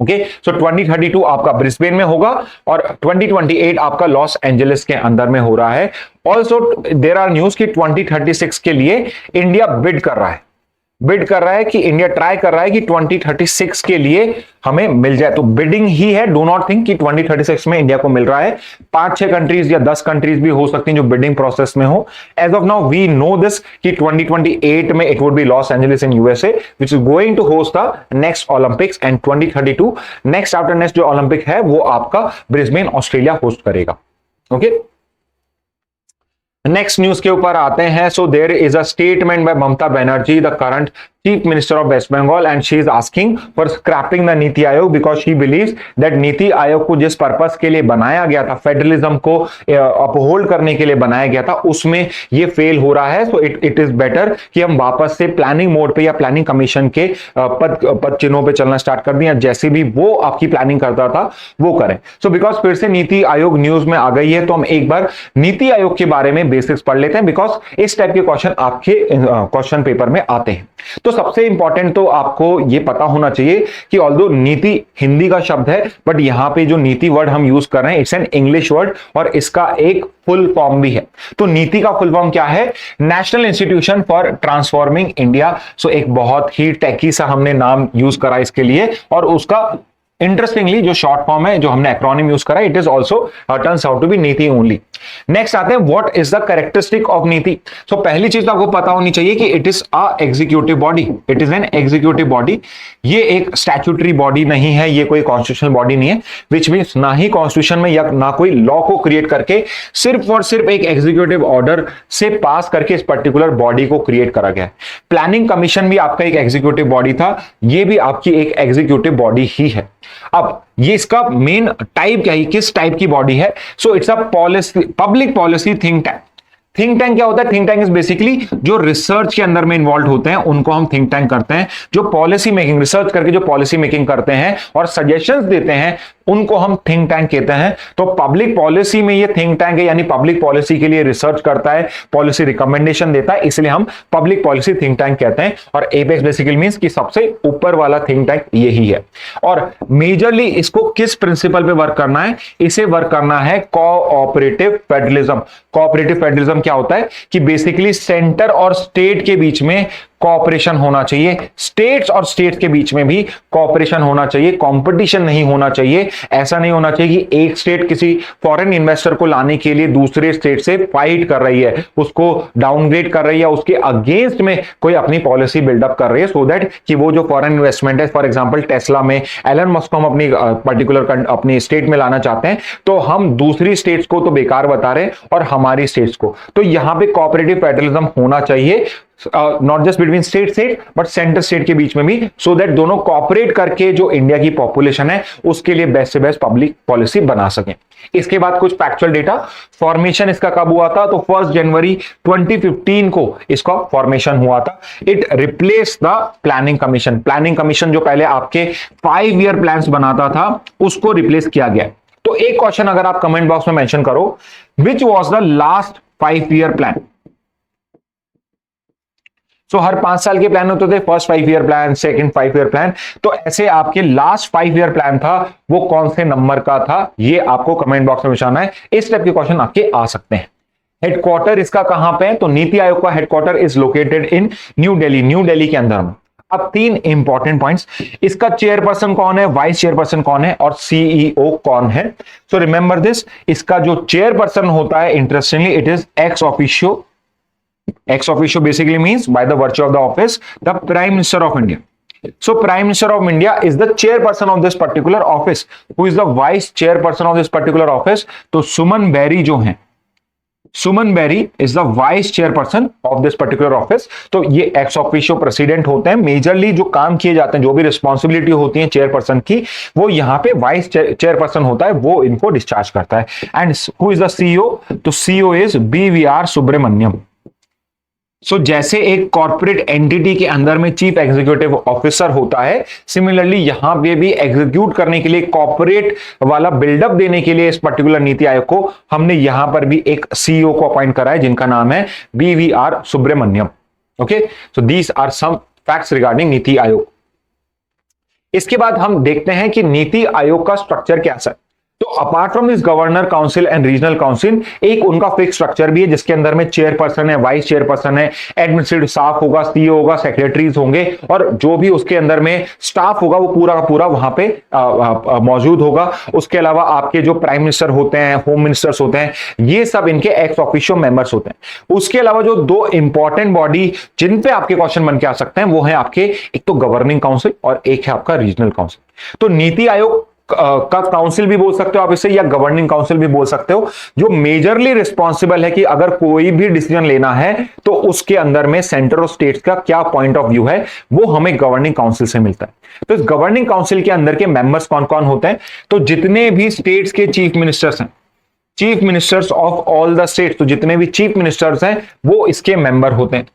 ओके, सो 2032 आपका ब्रिस्बेन में होगा और 2028 आपका लॉस एंजलिस के अंदर में हो रहा है। ऑल्सो देयर आर न्यूज कि 2036 के लिए इंडिया बिड कर रहा है कि इंडिया ट्राई कर रहा है कि 2036 के लिए हमें मिल जाए। तो बिडिंग ही है, डू नॉट थिंक कि 2036 में इंडिया को मिल रहा है। 5-6 कंट्रीज या 10 कंट्रीज भी हो सकती हैं जो बिडिंग प्रोसेस में हो। As of now we know this कि 2028 में it would be Los Angeles in USA which is going to host the next Olympics, and 2032 next after next जो ओलंपिक है वो आपका ब्रिस्बेन ऑस्ट्रेलिया होस्ट करेगा। ओके, नेक्स्ट न्यूज के ऊपर आते हैं। So there is a statement by Mamata Banerjee, the current chief minister of West Bengal, and she is asking for scrapping the NITI Aayog because she believes that NITI Aayog को जिस पर्पस के लिए बनाया गया था, फेडरलिज्म को अपहोल्ड करने के लिए बनाया गया था, उसमें ये फेल हो रहा है। सो इट इज बेटर कि हम वापस से प्लानिंग मोड पे या प्लानिंग कमीशन के पद चिन्हों पे चलना स्टार्ट कर दें, या जैसे भी वो आपकी प्लानिंग करता था वो करें। सो बिकॉज फिर से नीति आयोग न्यूज में आ गई है, तो हम एक बार नीति आयोग के बारे में बेसिक्स पढ़ लेते हैं, बिकॉज इस टाइप के क्वेश्चन आपके क्वेश्चन पेपर में आते हैं। तो सबसे इंपॉर्टेंट तो आपको यह पता होना चाहिए कि ऑल्दो नीति हिंदी का शब्द है, बट यहां पे जो नीति वर्ड हम यूज कर रहे हैं इट्स एन इंग्लिश वर्ड और इसका एक फुल फॉर्म भी है। तो नीति का फुल फॉर्म क्या है? National Institution for Transforming India. So एक बहुत ही टेकी सा हमने नाम यूज करा इसके लिए, और उसका इंटरेस्टिंगली जो शॉर्ट फॉर्म है, जो हमने एक्रोनिम यूज करा, it is also turns out to be NITI only. Next आते हैं what is the characteristic of NITI. So पहली चीज तो आपको पता होनी चाहिए कि it is a executive body, it is an executive body. ये एक स्टैट्यूटरी बॉडी नहीं है, ये कोई कॉन्स्टिट्यूशनल बॉडी नहीं है, विच मीन्स ना ही कॉन्स्टिट्यूशन में या ना कोई लॉ को क्रिएट करके सिर्फ और सिर्फ एक एग्जीक्यूटिव ऑर्डर से पास करके इस पर्टिकुलर बॉडी को क्रिएट करा गया है। प्लानिंग कमीशन भी आपका एक एग्जीक्यूटिव बॉडी था, ये भी आपकी एक एग्जीक्यूटिव बॉडी ही है। अब ये इसका मेन टाइप क्या है, किस टाइप की बॉडी है? So it's a policy, public policy think tank. Think tank क्या होता है? थिंक टैंक इज बेसिकली जो रिसर्च के अंदर में इन्वॉल्व होते हैं उनको हम थिंक टैंक करते हैं। जो पॉलिसी मेकिंग, रिसर्च करके जो पॉलिसी मेकिंग करते हैं और सजेशंस देते हैं उनको हम थिंक टैंक कहते हैं। तो पब्लिक पॉलिसी में ये थिंक टैंक है, यानी पब्लिक पॉलिसी के लिए रिसर्च करता है, पॉलिसी रिकमेंडेशन देता है, इसलिए हम पब्लिक पॉलिसी थिंक टैंक कहते हैं। और एपेक्स बेसिकली मींस कि सबसे ऊपर वाला थिंक टैंक यही है। और मेजरली इसको किस प्रिंसिपल पे वर्क करना है? इसे वर्क करना है कोऑपरेटिव फेडरलिज्म। कोऑपरेटिव फेडरलिज्म क्या होता है कि बेसिकली सेंटर और स्टेट के बीच में कोऑपरेशन होना चाहिए, स्टेट्स और स्टेट्स के बीच में भी कोऑपरेशन होना चाहिए, कंपटीशन नहीं होना चाहिए। ऐसा नहीं होना चाहिए कि एक स्टेट किसी फॉरेन इन्वेस्टर को लाने के लिए दूसरे स्टेट से फाइट कर रही है, उसको डाउनग्रेड कर रही है, उसके अगेंस्ट में कोई अपनी पॉलिसी बिल्डअप कर रही है, सो दैट कि वो जो फॉरेन इन्वेस्टमेंट है, फॉर एग्जांपल टेस्ला में एलन मस्क को हम अपनी पर्टिकुलर अपनी स्टेट में लाना चाहते हैं, तो हम दूसरी स्टेट्स को तो बेकार बता रहे हैं और हमारी स्टेट्स को। तो यहां पे कोऑपरेटिव फेडरलिज्म होना चाहिए, not just between state but centre state के बीच में भी, सो दैट दोनों कोऑपरेट करके जो इंडिया की पॉपुलेशन है उसके लिए बेस्ट से बेस्ट पब्लिक पॉलिसी बना सकें। इसके बाद कुछ फैक्चुअल डेटा। फॉर्मेशन इसका कब हुआ था? तो 1 जनवरी 2015 को इसका फॉर्मेशन हुआ था। It replace the planning commission. Planning commission जो पहले आपके 5 ईयर प्लान्स बनाता था उसको रिप्लेस किया गया। तो एक क्वेश्चन अगर आप कमेंट बॉक्स में मेंशन करो, which was the last 5 year plan? So हर 5 साल के प्लान होते थे, first 5 year plan, second 5 year plan. तो ऐसे आपके लास्ट 5 ईयर प्लान था वो कौन से नंबर का था, ये आपको कमेंट बॉक्स में निशाना है। इस टाइप के क्वेश्चन आपके आ सकते हैं। हेडक्वार्टर इसका कहां पे है? तो नीति आयोग का headquarter is located in new Delhi, new Delhi के अंदर में। अब 3 इंपॉर्टेंट पॉइंट्स, इसका चेयरपर्सन कौन है, वाइस चेयरपर्सन कौन है और सीईओ कौन है? सो रिमेंबर दिस, इसका जो चेयरपर्सन होता है, interestingly it is ex officio. Ex officio basically means by the virtue of the office, the Prime Minister of India. So Prime Minister of India is the chairperson of this particular office. Who is the vice chairperson of this particular office? तो सुमन बेरी जो हैं, Suman Bery is the vice chairperson of this particular office. तो ये एक्स ऑफिशियो प्रेसिडेंट होते हैं। मेजरली जो काम किए जाते हैं, जो भी रिस्पॉन्सिबिलिटी होती है चेयरपर्सन की, वो यहाँ पे वाइस चेयरपर्सन होता है, वो इनको डिस्चार्ज करता है। And who is the CEO? तो सीईओ इज बीवीआर सुब्रमण्यम। सो जैसे एक कॉर्पोरेट एंटिटी के अंदर में चीफ एग्जीक्यूटिव ऑफिसर होता है, सिमिलरली यहां पे भी एग्जीक्यूट करने के लिए, कॉर्पोरेट वाला बिल्डअप देने के लिए इस पर्टिकुलर नीति आयोग को हमने यहां पर भी एक सीईओ को अपॉइंट करा है जिनका नाम है BVR Subrahmanyam. Okay, so these are some facts regarding NITI Aayog. इसके बाद हम देखते हैं कि नीति आयोग का स्ट्रक्चर कैसा है। तो apart from this governor council and regional council, एक उनका फिक्स स्ट्रक्चर भी है जिसके अंदर में चेयरपर्सन है, वाइस चेयरपर्सन है, एडमिनिस्ट्रेटिव स्टाफ होगा, सीईओ होगा, सेक्रेटरीज होंगे, और जो भी उसके अंदर में स्टाफ होगा वो पूरा का पूरा वहां पे मौजूद होगा। उसके अलावा आपके जो प्राइम मिनिस्टर होते हैं, होम मिनिस्टर्स होते हैं, ये सब इनके एक्स ऑफिशियो मेंबर्स होते हैं। उसके अलावा जो दो इंपॉर्टेंट बॉडी जिन पे आपके क्वेश्चन बन के आ सकते हैं वो है आपके, एक तो गवर्निंग काउंसिल और एक है आपका रीजनल काउंसिल। तो नीति आयोग का काउंसिल भी बोल सकते हो आप इसे, या गवर्निंग काउंसिल भी बोल सकते हो, जो मेजरली रिस्पॉन्सिबल है कि अगर कोई भी डिसीजन लेना है तो उसके अंदर में सेंटर और स्टेट्स का क्या पॉइंट ऑफ व्यू है वो हमें गवर्निंग काउंसिल से मिलता है। तो इस गवर्निंग काउंसिल के अंदर के मेंबर्स कौन कौन होते हैं? तो जितने भी स्टेट्स के चीफ मिनिस्टर्स हैं, chief ministers of all the states, तो जितने भी चीफ मिनिस्टर्स हैं वो इसके मेंबर होते हैं।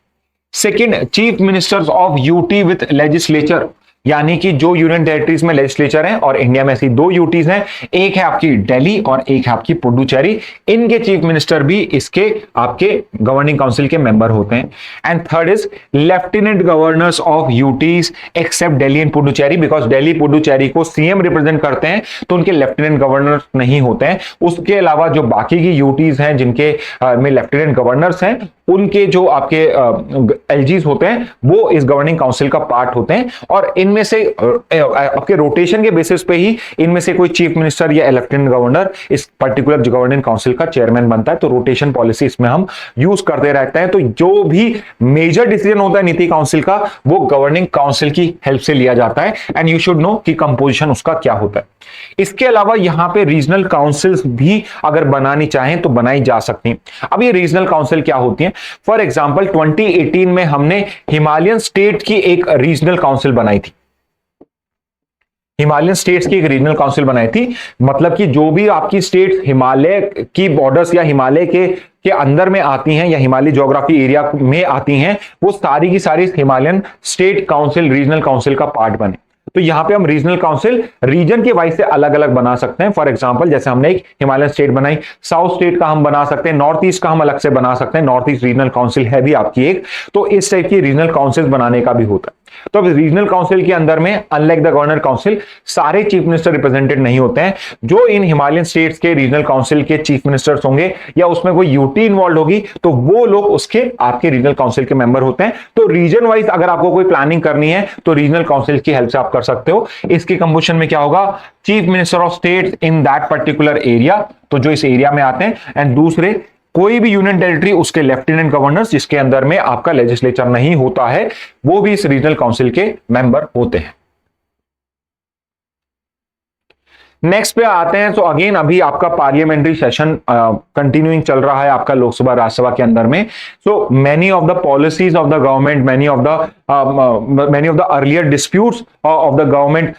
Second, chief ministers of UT with legislature, यानी कि जो यूनियन टेरिटरीज में लेजिस्लेचर हैं, और इंडिया में ऐसी दो यूटीज हैं, एक है आपकी दिल्ली और एक है आपकी पुडुचेरी, इनके चीफ मिनिस्टर भी इसके आपके गवर्निंग काउंसिल के मेंबर होते हैं। And third is lieutenant governors of UTs except Delhi and Puducherry, because Delhi Puducherry को सीएम रिप्रेजेंट करते हैं तो उनके लेफ्टिनेंट गवर्नर नहीं होते हैं। उसके अलावा जो बाकी की यूटीज हैं जिनके में लेफ्टिनेंट गवर्नर्स हैं, उनके जो आपके एलजीज होते हैं वो इस गवर्निंग काउंसिल का पार्ट होते हैं, और इनमें से आपके रोटेशन के बेसिस पे ही इनमें से कोई चीफ मिनिस्टर या लेफ्टिनेंट गवर्नर इस पर्टिकुलर गवर्निंग काउंसिल का चेयरमैन बनता है। तो रोटेशन पॉलिसी इसमें हम यूज करते रहते हैं। तो जो भी मेजर डिसीजन होता है नीति काउंसिल का वो गवर्निंग काउंसिल की हेल्प से लिया जाता है, एंड यू शुड नो कि कंपोजिशन उसका क्या होता है। इसके अलावा यहां पे रीजनल काउंसिल्स भी अगर बनानी चाहें तो बनाई जा सकती हैं। अब ये रीजनल काउंसिल क्या होती है? फॉर एग्जांपल 2018 में हमने हिमालयन स्टेट की एक रीजनल काउंसिल बनाई थी। हिमालयन स्टेट्स की एक रीजनल काउंसिल बनाई थी, मतलब कि जो भी आपकी स्टेट्स हिमालय की बॉर्डर्स या हिमालय के अंदर में आती हैं या हिमालय ज्योग्राफी एरिया में आती हैं, वो सारी की सारी Himalayan state council regional council का पार्ट बने। तो यहां पे हम रीजनल काउंसिल रीजन के वाइज से अलग अलग बना सकते हैं। फॉर एग्जांपल जैसे हमने एक हिमालयन स्टेट बनाई, साउथ स्टेट का हम बना सकते हैं, नॉर्थ ईस्ट का हम अलग से बना सकते हैं, नॉर्थ ईस्ट रीजनल काउंसिल है भी आपकी एक। तो इस टाइप की रीजनल काउंसिल बनाने का भी होता है। तो अब रीजनल काउंसिल के अंदर में अनलाइक द गवर्नर काउंसिल सारे चीफ मिनिस्टर रिप्रेजेंटेड नहीं होते हैं। जो इन हिमालयन स्टेट्स के रीजनल काउंसिल के चीफ मिनिस्टर्स होंगे या उसमें कोई यूटी इन्वॉल्व होगी तो वो लोग उसके आपके रीजनल काउंसिल के मेंबर होते हैं। तो रीजन वाइज अगर आपको कोई प्लानिंग करनी है तो रीजनल काउंसिल की हेल्प से आप कर सकते हो। इसकी कंपोजिशन में क्या होगा? Chief minister of state in that particular area, तो जो इस एरिया में आते हैं, एंड दूसरे कोई भी यूनियन टेरिटरी उसके लेफ्टिनेंट गवर्नर्स जिसके अंदर में आपका लेजिस्लेचर नहीं होता है, वो भी इस रीजनल काउंसिल के मेंबर होते हैं। नेक्स्ट पे आते हैं। तो अगेन अभी आपका पार्लियामेंट्री सेशन कंटिन्यूइंग चल रहा है आपका लोकसभा राज्यसभा के अंदर में। So many of the policies of the government, many of the earlier disputes of the government,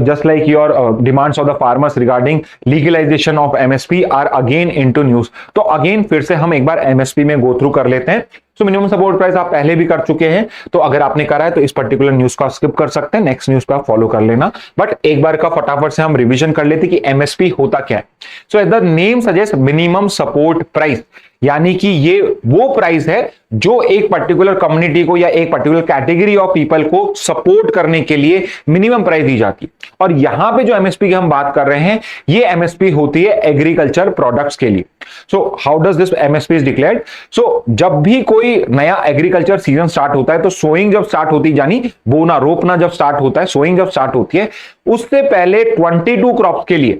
just like your demands of the farmers regarding legalization of MSP are again into news। तो अगेन फिर से हम एक बार MSP में गो थ्रू कर लेते हैं। सो मिनिमम सपोर्ट प्राइस आप पहले भी कर चुके हैं, तो अगर आपने करा है तो इस पर्टिकुलर न्यूज को स्किप कर सकते हैं, नेक्स्ट न्यूज को आप फॉलो कर लेना। बट एक बार का फटाफट से हम रिवीजन कर लेते कि MSP होता क्या है। So as the name suggest, minimum support price, यानी कि ये वो प्राइस है जो एक पर्टिकुलर कम्युनिटी को या एक पर्टिकुलर कैटेगरी ऑफ पीपल को सपोर्ट करने के लिए मिनिमम प्राइस दी जाती है। और यहां पे जो एमएसपी की हम बात कर रहे हैं, ये एमएसपी होती है एग्रीकल्चर प्रोडक्ट्स के लिए। So how does this MSP is declared? So जब भी कोई नया एग्रीकल्चर सीजन स्टार्ट होता है, तो सोइंग जब स्टार्ट होती है, यानी बोना रोपना जब स्टार्ट होता है, सोइंग जब स्टार्ट होती है, उससे पहले 22 क्रॉप्स के लिए,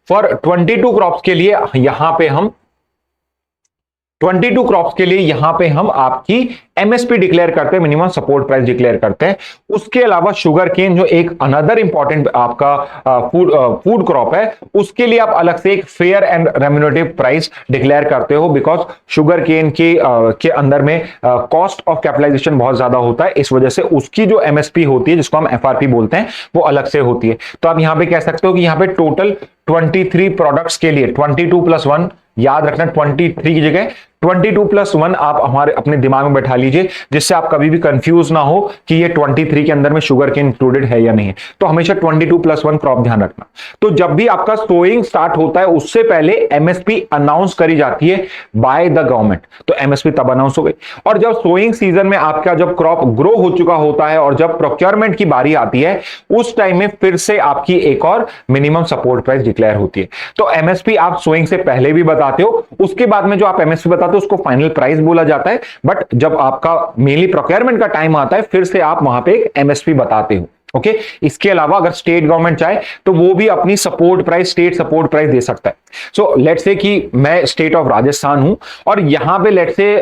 फॉर 22 क्रॉप्स के लिए यहां पे हम 22 क्रॉप्स के लिए यहां पे हम आपकी एमएसपी डिक्लेयर करते हैं, मिनिमम सपोर्ट प्राइस डिक्लेयर करते हैं। उसके अलावा शुगर केन जो एक अनदर इंपॉर्टेंट आपका फूड क्रॉप है, उसके लिए आप अलग से एक fair and remunerative price declare करते हो, बिकॉज शुगर केन के अंदर में कॉस्ट ऑफ कैपिटलाइजेशन बहुत ज्यादा होता है, इस वजह से उसकी जो एमएसपी होती है, जिसको हम एफआरपी बोलते हैं, वो अलग से होती है। तो आप यहां पे कह सकते हो कि यहां पे टोटल 23 प्रोडक्ट्स के लिए 22 + 1, याद रखना 23 की जगह 22+1 आप हमारे अपने दिमाग में बैठा लीजिए, जिससे आप कभी भी कंफ्यूज ना हो कि ये 23 के अंदर में शुगर केन इंक्लूडेड है या नहीं है। तो हमेशा 22+1 क्रॉप ध्यान रखना। तो जब भी आपका सोइंग स्टार्ट होता है उससे पहले एमएसपी अनाउंस करी जाती है बाय द गवर्नमेंट, तो एमएसपी तब अनाउंस हो गई। और जब सोइंग सीजन में आपका जब क्रॉप ग्रो हो चुका होता है और जब प्रोक्योरमेंट की बारी आती है, उस टाइम में फिर से आपकी एक और मिनिमम सपोर्ट प्राइस डिक्लेयर होती है। तो एमएसपी आप सोइंग से पहले भी बताते हो, उसके बाद में जो आप एमएसपी बताते हो उसको फाइनल प्राइस बोला जाता है, बट जब आपका मेनली प्रोक्योरमेंट का टाइम आता है फिर से आप वहां पे एक एमएसपी बताते हो। ओके, इसके अलावा अगर स्टेट गवर्नमेंट चाहे तो वो भी अपनी support price, state support price दे सकता है। सो लेट्स से कि मैं स्टेट ऑफ राजस्थान हूं और यहां पे लेट्स से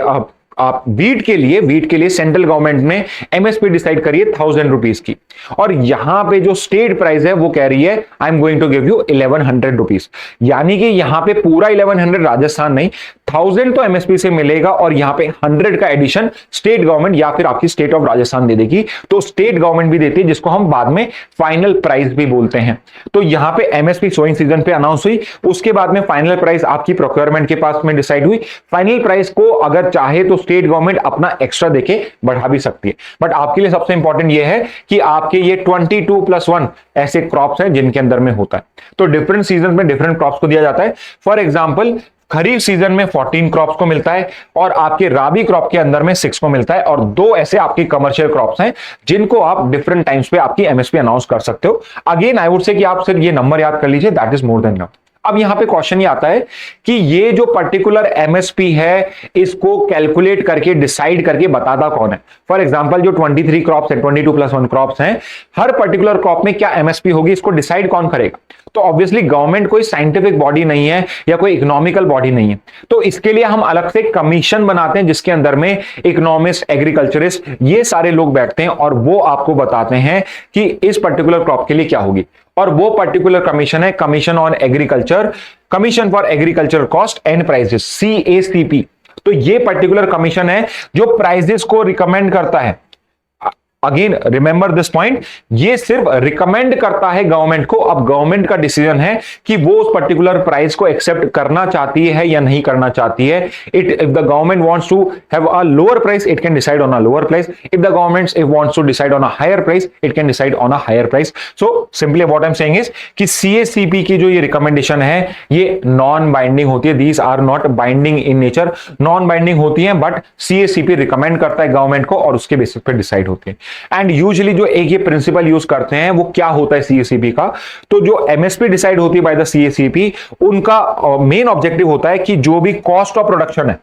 आप वीट के लिए सेंट्रल गवर्नमेंट ने एमएसपी डिसाइड करी है 1000 रुपीज की, और यहां पे जो स्टेट प्राइस है वो कह रही है I am going to give you 1100 rupees. यानी कि यहां पे पूरा 1100 राजस्थान नहीं, 1000 तो एमएसपी से मिलेगा और यहां पे 100 का एडिशन स्टेट गवर्नमेंट या फिर आपकी स्टेट ऑफ राजस्थान दे देगी। तो स्टेट गवर्नमेंट भी देती है, जिसको हम बाद में फाइनल प्राइस भी बोलते हैं। तो यहां पे एमएसपी सोइंग सीजन पे अनाउंस हुई, उसके बाद में फाइनल प्राइस आपकी प्रोक्योरमेंट के पास में डिसाइड हुई। फाइनल प्राइस को अगर चाहे तो स्टेट गवर्नमेंट अपना एक्स्ट्रा देके बढ़ा भी सकती है, बट आपके लिए सबसे इंपॉर्टेंट यह है कि आपके ये 22+1 ऐसे क्रॉप्स हैं जिनके अंदर में होता है। तो डिफरेंट सीजन में डिफरेंट क्रॉप्स को दिया जाता है। फॉर एग्जाम्पल खरीफ सीजन में 14 क्रॉप्स को मिलता है और आपके राबी क्रॉप के अंदर में 6 को मिलता है, और 2 ऐसे आपके कमर्शियल क्रॉप्स हैं जिनको आप डिफरेंट टाइम्स पे आपकी एमएसपी अनाउंस कर सकते हो। अगेन आई वुड से कि आप सिर्फ ये नंबर याद कर लीजिए, that is more than enough. अब यहां पे क्वेश्चन ये आता है कि ये जो पर्टिकुलर एमएसपी है इसको कैलकुलेट करके डिसाइड करके बताता कौन है। फॉर एग्जांपल जो 23 क्रॉप्स है, 22+1 क्रॉप्स हैं, हर पर्टिकुलर क्रॉप में क्या एमएसपी होगी इसको डिसाइड कौन करेगा? तो ऑब्वियसली गवर्नमेंट कोई साइंटिफिक बॉडी नहीं है या कोई इकोनॉमिकल बॉडी नहीं है। तो इसके लिए हम अलग से कमीशन बनाते हैं जिसके अंदर में इकोनॉमिस्ट, एग्रीकल्चरिस्ट, ये सारे लोग बैठते हैं और वो आपको बताते हैं कि इस पर्टिकुलर क्रॉप के लिए क्या होगी। और वो पर्टिकुलर कमीशन है commission on agriculture, commission for agriculture cost and prices, CACP। तो ये पर्टिकुलर कमीशन है जो प्राइसेस को रिकमेंड करता है। अगेन रिमेंबर दिस पॉइंट, ये सिर्फ रिकमेंड करता है गवर्नमेंट को। अब गवर्नमेंट का डिसीजन है कि वो उस पर्टिकुलर प्राइस को एक्सेप्ट करना चाहती है या नहीं करना चाहती है। If the government wants to have a lower price, it can decide on a lower price. If the government wants to decide on a higher price, it can decide on a higher price. So simply what I am saying is कि CACP की जो ये रिकमेंडेशन है ये नॉन बाइंडिंग होती है। These are not binding in nature, non binding होती है, बट CACP रिकमेंड करता है गवर्नमेंट को और उसके बेसिस पे डिसाइड होती है। एंड यूजुअली जो एक ये प्रिंसिपल यूज करते हैं वो क्या होता है CACP का, तो जो एमएसपी डिसाइड होती है बाय द CACP, उनका मेन ऑब्जेक्टिव होता है कि जो भी कॉस्ट ऑफ प्रोडक्शन है,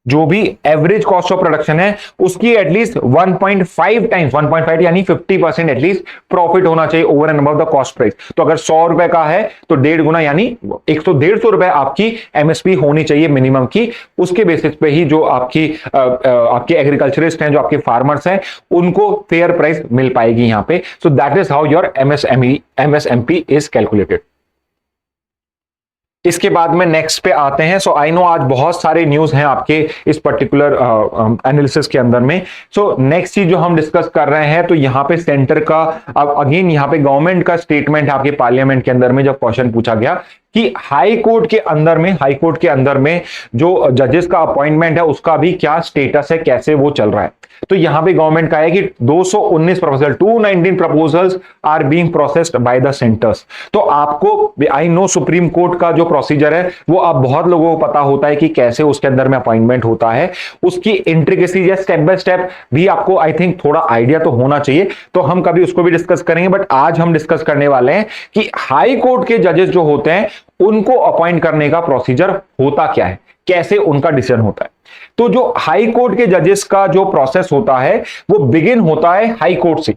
जो भी एवरेज कॉस्ट ऑफ प्रोडक्शन है उसकी एटलीस्ट 1.5 टाइम्स, 1.5 यानी 50% एटलीस्ट प्रॉफिट होना चाहिए over and above the cost price. तो अगर 100 रुपए का है तो 1.5 गुना यानी 150 रुपए आपकी एमएसपी होनी चाहिए मिनिमम की। उसके बेसिस पे ही जो आपके एग्रीकल्चरिस्ट हैं, जो आपके फार्मर्स हैं, उनको फेयर प्राइस मिल पाएगी यहां पे। सो that is how your MSMP is calculated. इसके बाद में नेक्स्ट पे आते हैं। सो आई नो आज बहुत सारे न्यूज हैं आपके इस पर्टिकुलर एनालिसिस के अंदर में। सो नेक्स्ट चीज जो हम डिस्कस कर रहे हैं, तो यहाँ पे सेंटर का, अब अगेन यहाँ पे गवर्नमेंट का स्टेटमेंट है आपके पार्लियामेंट के अंदर में जब क्वेश्चन पूछा गया कि हाई कोर्ट के अंदर में जो जजेस का अपॉइंटमेंट है उसका भी क्या स्टेटस है, कैसे वो चल रहा है। तो यहां पे गवर्नमेंट का है कि 219 proposal, 219 proposals are being processed by the centres. तो आपको, आई नो सुप्रीम कोर्ट का जो प्रोसीजर है वो आप बहुत लोगों को पता होता है कि कैसे उसके अंदर में अपॉइंटमेंट होता है, उसकी इंट्रिकेसी या स्टेप बाय स्टेप भी आपको आई थिंक थोड़ा आइडिया तो होना चाहिए। तो हम कभी उसको भी डिस्कस करेंगे, बट आज हम डिस्कस करने वाले हैं कि हाई कोर्ट के जजेस जो होते हैं उनको अपॉइंट करने का प्रोसीजर होता क्या है, कैसे उनका डिसीजन होता है। तो जो हाई कोर्ट के जजेस का जो प्रोसेस होता है वो बिगिन होता है हाई कोर्ट से।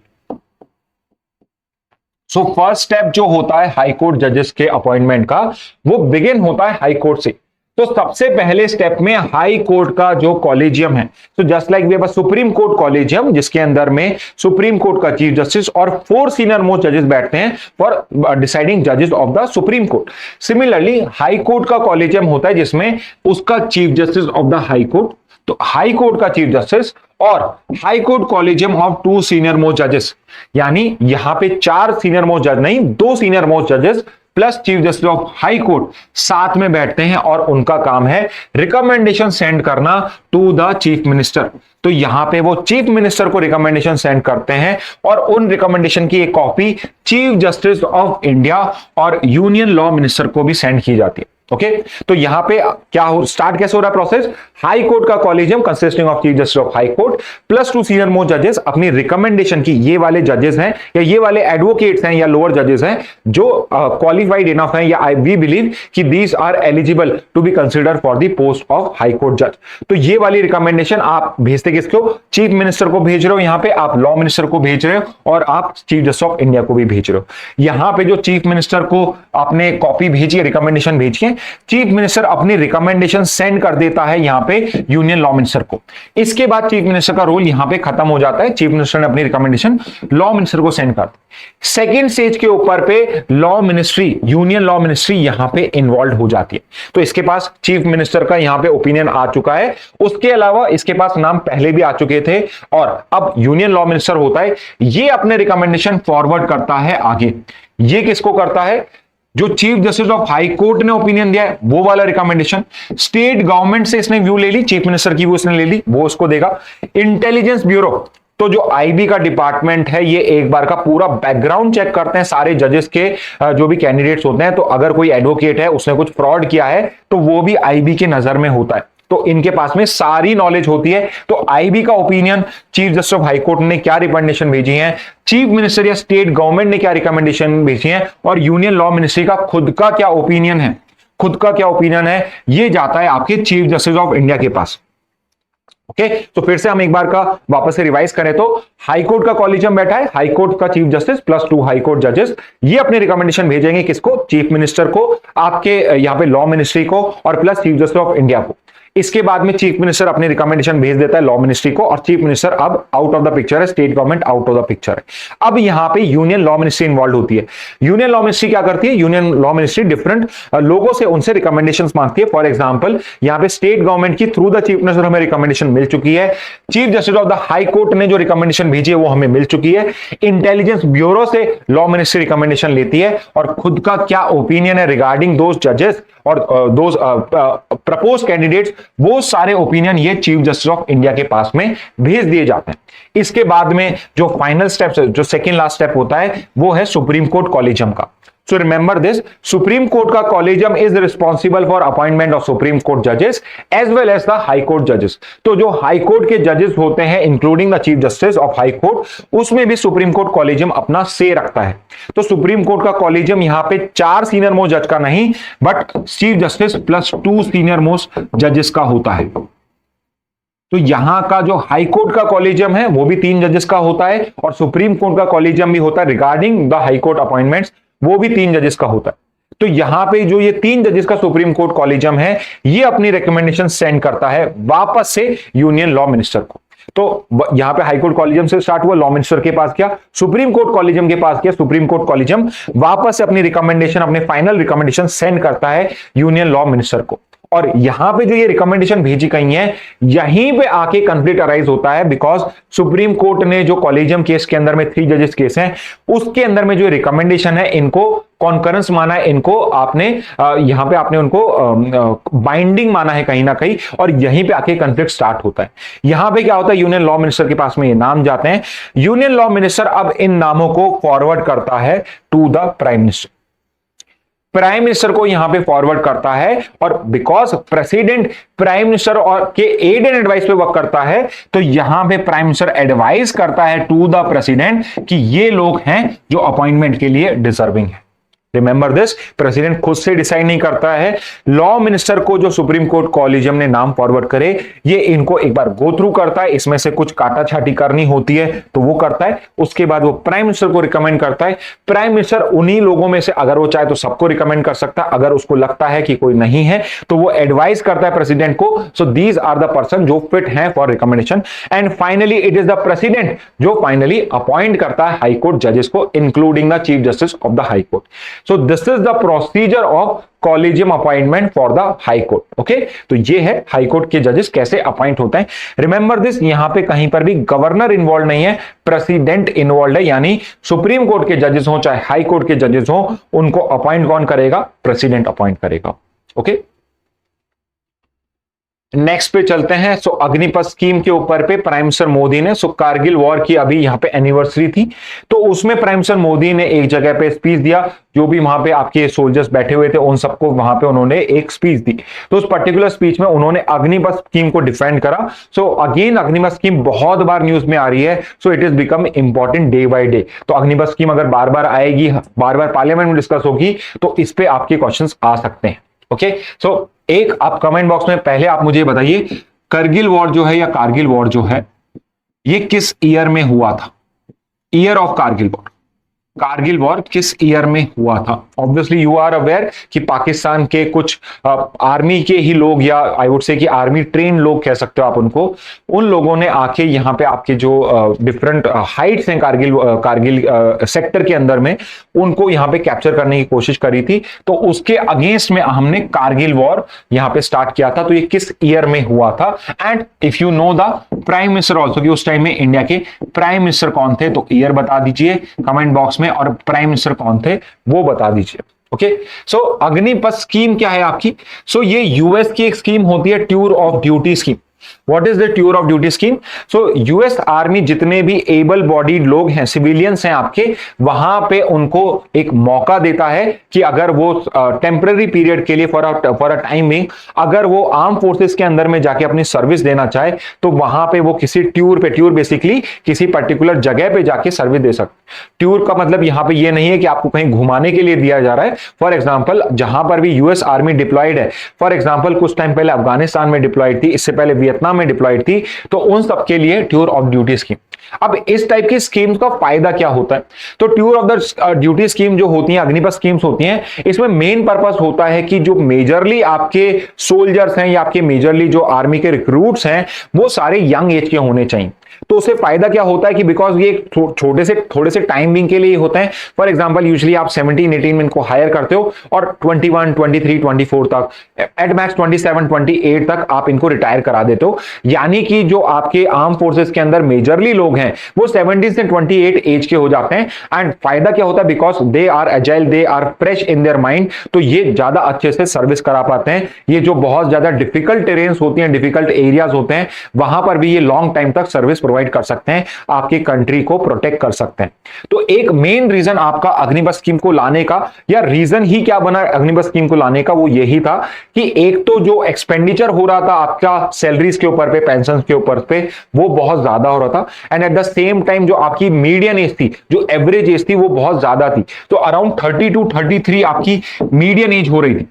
सो फर्स्ट स्टेप जो होता है हाई कोर्ट जजेस के अपॉइंटमेंट का, वो बिगिन होता है हाई कोर्ट से। तो सबसे पहले स्टेप में हाई कोर्ट का जो कॉलेजियम है, तो just like we have a supreme court collegium जिसके अंदर में सुप्रीम कोर्ट का चीफ जस्टिस और 4 सीनियर मोस्ट जजेस बैठते हैं फॉर डिसाइडिंग जजेस of the supreme court. Similarly high court का कॉलेजियम होता है जिसमें उसका chief justice of the high court, तो हाई कोर्ट का चीफ जस्टिस और high court collegium of 2 senior most जजेस, यानी यहां पे 4 सीनियर मोस्ट जज नहीं, 2 सीनियर मोस्ट जजेस plus chief justice of high court साथ में बैठते हैं और उनका काम है रिकमेंडेशन सेंड करना टू द चीफ मिनिस्टर। तो यहां पे वो चीफ मिनिस्टर को रिकमेंडेशन सेंड करते हैं और उन रिकमेंडेशन की एक copy chief justice of India और यूनियन लॉ मिनिस्टर को भी सेंड की जाती है। ओके तो यहां पे क्या हो स्टार्ट कैसे हो रहा है प्रोसेस, हाई कोर्ट का collegium consisting of chief justice of high court plus 2 senior most जजेस अपनी रिकमेंडेशन की, ये वाले जजेस हैं या ये वाले एडवोकेट्स हैं या लोअर जजेस हैं जो क्वालिफाइड इनफ हैं या आई वी बिलीव कि these are eligible to be consider for the post of high court जज। तो ये वाली रिकमेंडेशन आप भेजते किसको, चीफ मिनिस्टर को भेज रहे हो, यहां पे आप लॉ मिनिस्टर को भेज रहे हो और आप चीफ जस्टिस ऑफ इंडिया को भी भेज रहे हो। यहां पे जो चीफ मिनिस्टर को आपने कॉपी भेजी है, रिकमेंडेशन भेजी है, चीफ मिनिस्टर अपनी रिकमेंडेशन सेंड कर देता है यहां पे यूनियन लॉ मिनिस्टर को। इसके बाद चीफ मिनिस्टर का रोल यहां पे खत्म हो जाता है, चीफ मिनिस्टर ने अपनी रिकमेंडेशन लॉ मिनिस्टर को सेंड कर दी। सेकेंड स्टेज के ऊपर पे law ministry, union law ministry यहां पे इन्वॉल्व हो जाती है। तो इसके पास चीफ मिनिस्टर का यहां पे ओपिनियन आ चुका है, उसके अलावा इसके पास नाम पहले भी आ चुके थे और अब यूनियन लॉ मिनिस्टर होता है, ये अपने रिकमेंडेशन फॉरवर्ड करता है आगे। ये किसको करता है, जो chief justice of high court ने ओपिनियन दिया है वो वाला रिकमेंडेशन, स्टेट गवर्नमेंट से इसने व्यू ले ली, चीफ मिनिस्टर की व्यू इसने ले ली, वो उसको देगा। इंटेलिजेंस ब्यूरो, तो जो आईबी का डिपार्टमेंट है ये एक बार का पूरा बैकग्राउंड चेक करते हैं सारे जजेस के, जो भी कैंडिडेट्स होते हैं। तो अगर कोई एडवोकेट है उसने कुछ फ्रॉड किया है तो वो भी आईबी के नजर में होता है, तो इनके पास में सारी नॉलेज होती है। तो आईबी का opinion, chief justice of high court ने क्या रिकमेंडेशन भेजी है, चीफ मिनिस्टर या स्टेट गवर्नमेंट ने क्या रिकमेंडेशन भेजी है और यूनियन लॉ मिनिस्ट्री का खुद का क्या ओपिनियन है, ये जाता है आपके चीफ जस्टिस ऑफ इंडिया के पास। ओके तो फिर से हम एक बार का वापस से रिवाइज करें तो हाई कोर्ट का कॉलेजियम बैठा है, हाई कोर्ट का chief justice plus 2 high court जजेस, ये अपने रिकमेंडेशन भेजेंगे किसको, चीफ मिनिस्टर को, आपके यहां पे लॉ मिनिस्ट्री को और plus chief justice of India को। इसके बाद में चीफ मिनिस्टर अपने रिकमेंडेशन भेज देता है लॉ मिनिस्ट्री को और चीफ मिनिस्टर अब आउट ऑफ द पिक्चर है, state government out of the picture है। अब यहां पे यूनियन लॉ मिनिस्ट्री इन्वॉल्व होती है। यूनियन लॉ मिनिस्ट्री क्या करती है, यूनियन लॉ मिनिस्ट्री डिफरेंट लोगों से उनसे रिकमेंडेशंस मांगती है। फॉर एग्जांपल यहां पे स्टेट गवर्नमेंट की थ्रू द चीफ मिनिस्टर हमें रिकमेंडेशन मिल चुकी है, chief justice of the high court ने जो रिकमेंडेशन भेजी है वो हमें मिल चुकी है, इंटेलिजेंस ब्यूरो से लॉ मिनिस्ट्री रिकमेंडेशन लेती है और खुद का क्या ओपिनियन है रिगार्डिंग दोज जजेस और दोज प्रपोज कैंडिडेट्स, वो सारे ओपिनियन ये चीफ जस्टिस ऑफ इंडिया के पास में भेज दिए जाते हैं। इसके बाद में जो फाइनल स्टेप, जो सेकेंड लास्ट स्टेप होता है वो है सुप्रीम कोर्ट कॉलेजियम का। So remember this, Supreme Court का collegium is responsible for appointment of Supreme Court judges as well as the High Court judges। तो जो हाई कोर्ट के जजेस होते हैं including the chief justice of high court, उसमें भी सुप्रीम कोर्ट कॉलेजियम अपना से रखता है। तो सुप्रीम कोर्ट का कॉलेजियम यहां पे 4 सीनियर मोस्ट जज का नहीं but chief justice plus 2 senior most जजेस का होता है। तो यहां का जो हाई कोर्ट का कॉलेजियम है वो भी 3 जजेस का होता है और सुप्रीम कोर्ट का कॉलेजियम भी होता है regarding the high court appointments, वो भी 3 जजेस का होता है। तो यहां पे जो ये 3 जजेस का सुप्रीम कोर्ट कॉलेजियम है ये अपनी रिकमेंडेशन सेंड करता है वापस से यूनियन लॉ मिनिस्टर को। तो यहां पे हाई कोर्ट कॉलेजियम से स्टार्ट हुआ, लॉ मिनिस्टर के पास क्या, सुप्रीम कोर्ट कॉलेजियम के पास क्या, सुप्रीम कोर्ट कॉलेजियम वापस से अपनी रिकमेंडेशन, अपने फाइनल रिकमेंडेशन सेंड करता है यूनियन लॉ मिनिस्टर को। और यहां पे जो ये रिकमेंडेशन भेजी गई है यहीं पे आके कंफ्लिक्ट अराइज होता है, बिकॉज सुप्रीम कोर्ट ने जो कॉलेजियम केस के अंदर में 3 जजेस केस हैं उसके अंदर में जो रिकमेंडेशन है इनको कॉन्करेंस माना है, इनको आपने यहां पे आपने उनको बाइंडिंग माना है कहीं ना कहीं, और यहीं पे आके कंफ्लिक्ट स्टार्ट होता है। यहां पे क्या होता है, यूनियन लॉ मिनिस्टर के पास में ये नाम जाते हैं, यूनियन लॉ मिनिस्टर अब इन नामों को फॉरवर्ड करता है to the prime minister, prime minister को यहां पे फॉरवर्ड करता है। और बिकॉज प्रेसिडेंट प्राइम मिनिस्टर और के एड एंड एडवाइस पे वर्क करता है तो यहां पे प्राइम मिनिस्टर एडवाइस करता है टू द प्रेसिडेंट कि ये लोग हैं जो अपॉइंटमेंट के लिए डिजर्विंग है। रिमेंबर दिस, प्रेसिडेंट खुद से डिसाइड नहीं करता है, लॉ मिनिस्टर को जो सुप्रीम कोर्ट कॉलेजियम ने नाम फॉरवर्ड करे ये इनको एक बार गो थ्रू करता है, इसमें से कुछ काटा छाटी करनी होती है तो वो करता है, उसके बाद वो प्राइम मिनिस्टर को रिकमेंड करता है। प्राइम मिनिस्टर उन्हीं लोगों में से अगर वो चाहे तो सबको रिकमेंड कर सकता है, अगर उसको लगता है कि कोई नहीं है तो वो एडवाइस करता है प्रेसिडेंट को, so these are the person जो फिट हैं for recommendation. And finally it is the president जो फाइनली अपॉइंट करता है हाई कोर्ट जजेस को including the chief justice of the high court. So this is the procedure of collegium appointment for the high court. Okay, तो ये है हाई कोर्ट के जजेस कैसे अपॉइंट होते हैं। रिमेंबर दिस, यहां पे कहीं पर भी गवर्नर इन्वॉल्व नहीं है, प्रेसिडेंट इन्वॉल्व है, यानी सुप्रीम कोर्ट के जजेस हो चाहे हाई कोर्ट के जजेस हो, उनको अपॉइंट कौन करेगा? प्रेसिडेंट अपॉइंट करेगा। ओके, नेक्स्ट पे चलते हैं। सो अग्निपथ स्कीम के ऊपर पे प्राइम मिनिस्टर मोदी ने, सो कारगिल वॉर की अभी यहां पे एनिवर्सरी थी, तो उसमें प्राइम मिनिस्टर मोदी ने एक जगह पे स्पीच दिया, जो भी वहां पे आपके सोल्जर्स बैठे हुए थे उन सबको वहां पे उन्होंने एक स्पीच दी। तो उस पर्टिकुलर स्पीच में उन्होंने अग्निपथ स्कीम को डिफेंड करा। सो अगेन अग्निपथ स्कीम बहुत बार न्यूज में आ रही है, so it is become important day by day. तो अग्निपथ स्कीम अगर बार बार आएगी, बार बार पार्लियामेंट में डिस्कस होगी, तो इस पे आपके क्वेश्चन आ सकते हैं। ओके, सो एक आप कमेंट बॉक्स में पहले आप मुझे बताइए, करगिल वॉर जो है या कारगिल वॉर जो है, ये किस ईयर में हुआ था? Year of Kargil war, Kargil war किस ईयर में हुआ था? ऑब्वियसली यू आर अवेयर कि पाकिस्तान के कुछ आर्मी के ही लोग, या आई वुड से कि आर्मी ट्रेन लोग कह सकते हो आप उनको, उन लोगों ने आके यहाँ पे आपके जो डिफरेंट हाइट्स हैं कारगिल सेक्टर के अंदर में, उनको यहाँ पे कैप्चर करने की कोशिश करी थी। तो उसके अगेंस्ट में हमने कारगिल वॉर यहाँ पे स्टार्ट किया था। तो ये किस ईयर में हुआ था? And if you know the prime minister also, कि उस टाइम में इंडिया के प्राइम मिनिस्टर कौन थे, तो ईयर बता दीजिए कमेंट बॉक्स में, और प्राइम मिनिस्टर कौन थे वो बता दीजिए। ओके, सो अग्निपथ स्कीम क्या है आपकी? सो ये यूएस की एक स्कीम होती है, tour of duty scheme. What is the tour of duty scheme? So US army जितने भी एबल बॉडीड लोग हैं, सिविलियंस हैं आपके, वहां पे उनको एक मौका देता है कि अगर वो टेम्पररी पीरियड के लिए फॉर अ टाइमिंग, अगर वो आर्म फोर्सेस के अंदर में जाके अपनी सर्विस देना चाहे, तो वहां पे वो किसी टूर बेसिकली किसी पर्टिकुलर जगह पे जाके सर्विस दे सकते। टूर का मतलब यहां पे ये नहीं है कि आपको कहीं घुमाने के लिए दिया जा रहा है। फॉर एग्जाम्पल, जहां पर भी यूएस आर्मी डिप्लॉयड है, फॉर एग्जाम्पल कुछ टाइम पहले अफगानिस्तान में डिप्लॉयड थी, इससे पहले वियतनाम में डिप्लॉयड थी, तो उन सबके लिए टूर ऑफ ड्यूटी स्कीम। अब इस टाइप की स्कीम्स का फायदा क्या होता है? तो tour of the duty scheme जो होती है, अग्निपथ स्कीम्स होती हैं, इसमें मेन पर्पस होता है कि जो मेजरली आपके सोल्जर्स हैं या आपके मेजरली जो आर्मी के रिक्रूट्स हैं, वो सारे यंग एज के होने चाहिए। तो उससे फायदा क्या होता है कि बिकॉज ये थोड़े से टाइम बिंग के लिए होते हैं। फॉर एग्जांपल, यूजुअली आप 17-18 में इनको हायर करते हो और 21, 23, 24 तक, एट मैक्स 27, 28 तक आप इनको रिटायर करा देते हो। यानी कि जो आपके आर्म फोर्सेस के अंदर मेजरली लोग हैं, वो 17 से 28 एज के हो जाते हैं। एंड फायदा क्या होता है? Because they are agile, they are fresh in their mind, तो ये ज्यादा अच्छे से सर्विस करा पाते हैं। ये जो बहुत ज्यादा डिफिकल्ट टेरेन्स होती हैं, डिफिकल्ट एरियाज होते हैं, वहां पर भी ये लॉन्ग टाइम तक सर्विस प्रोवाइड कर सकते हैं, आपकी कंट्री को प्रोटेक्ट कर सकते हैं। तो एक मेन रीजन आपका अग्निपथ स्कीम को लाने का, या रीजन ही क्या बना अग्निपथ स्कीम को लाने का, वो यही था कि एक तो जो एक्सपेंडिचर हो रहा था आपका सैलरीज के ऊपर पे, पेंशन के ऊपर पे, वो बहुत ज्यादा हो रहा था। And eight the same time जो आपकी मीडियन एज थी, जो एवरेज एज थी, वो बहुत ज्यादा थी। तो अराउंड 30 to 33 आपकी मीडियन एज हो रही थी।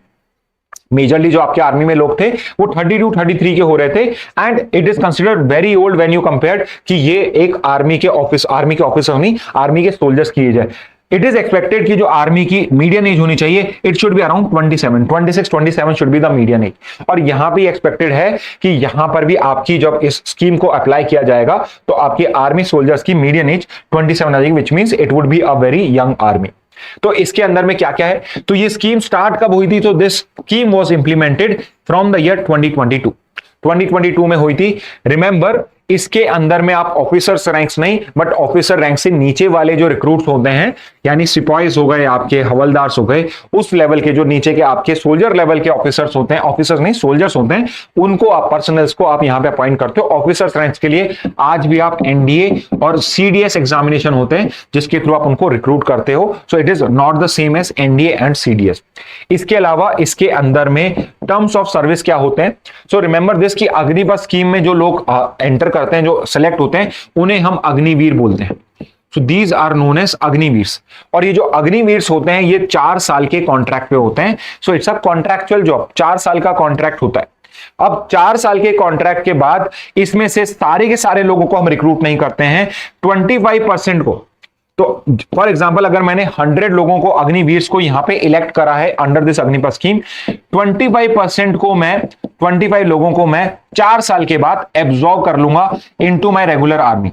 मेजरली जो आपके आर्मी में लोग थे वो 30 to 33 के हो रहे थे। And it is considered very old when you compared कि ये एक आर्मी के ऑफिसर नहीं, आर्मी के सोल्जर्स की एज है। इट इज एक्सपेक्टेड कि जो आर्मी की मीडियन एज होनी चाहिए, it should be around 26 should be the median age. और यहां भी एक्सपेक्टेड है कि यहां पर भी आपकी जब इस स्कीम को अप्लाई किया जाएगा, तो आपके आर्मी सोल्जर्स की मीडियन एज 27 आ जाएगी, which means it would be a very young army. तो इसके अंदर में क्या क्या है? तो ये स्कीम स्टार्ट कब हुई थी? तो this scheme was implemented from the year 2022 में हुई थी। रिमेंबर, इसके अंदर में आप ऑफिसर्स रैंक्स नहीं, बट ऑफिसर रैंक से नीचे वाले जो रिक्रूट्स होते हैं, यानी सिपाहीज हो गए, आपके हवलदार्स हो गए, उस लेवल के जो नीचे के आपके सोल्जर लेवल के ऑफिसर्स होते हैं, ऑफिसर्स नहीं सोल्जर्स होते हैं, उनको आप पर्सनल्स को आप यहां पे अपॉइंट करते हो ऑफिसर्स रैंक्स के लिए। आज भी आप एनडीए और सीडीएस एग्जामिनेशन होते हैं जिसके थ्रू आप उनको रिक्रूट करते हो। So it is not the same as NDA and CDS. इसके अलावा इसके अंदर में टर्म्स ऑफ सर्विस क्या होते हैं? सो रिमेंबर दिस कि अग्निपथ स्कीम में जो लोग एंटर करते हैं, जो सेलेक्ट होते हैं, उन्हें हम अग्निवीर बोलते हैं। So these are known as Agniveers. और ये जो अग्निवीर्स होते हैं, ये 4 साल के कॉन्ट्रैक्ट पे होते हैं। So it's a contractual job, 4 साल का कॉन्ट्रैक्ट होता है। अब 4 साल के कॉन्ट्रैक्ट के बाद इसमें से सारे के सारे लोगों को हम रिक्रूट नहीं करते हैं, 25% को। तो फॉर एग्जांपल, अगर मैंने 100 लोगों को अग्निवीर्स को यहां पे इलेक्ट करा है अंडर दिस अग्निपथ स्कीम, 25 लोगों को मैं 4 साल के बाद एब्जॉर्ब कर लूंगा into my regular army.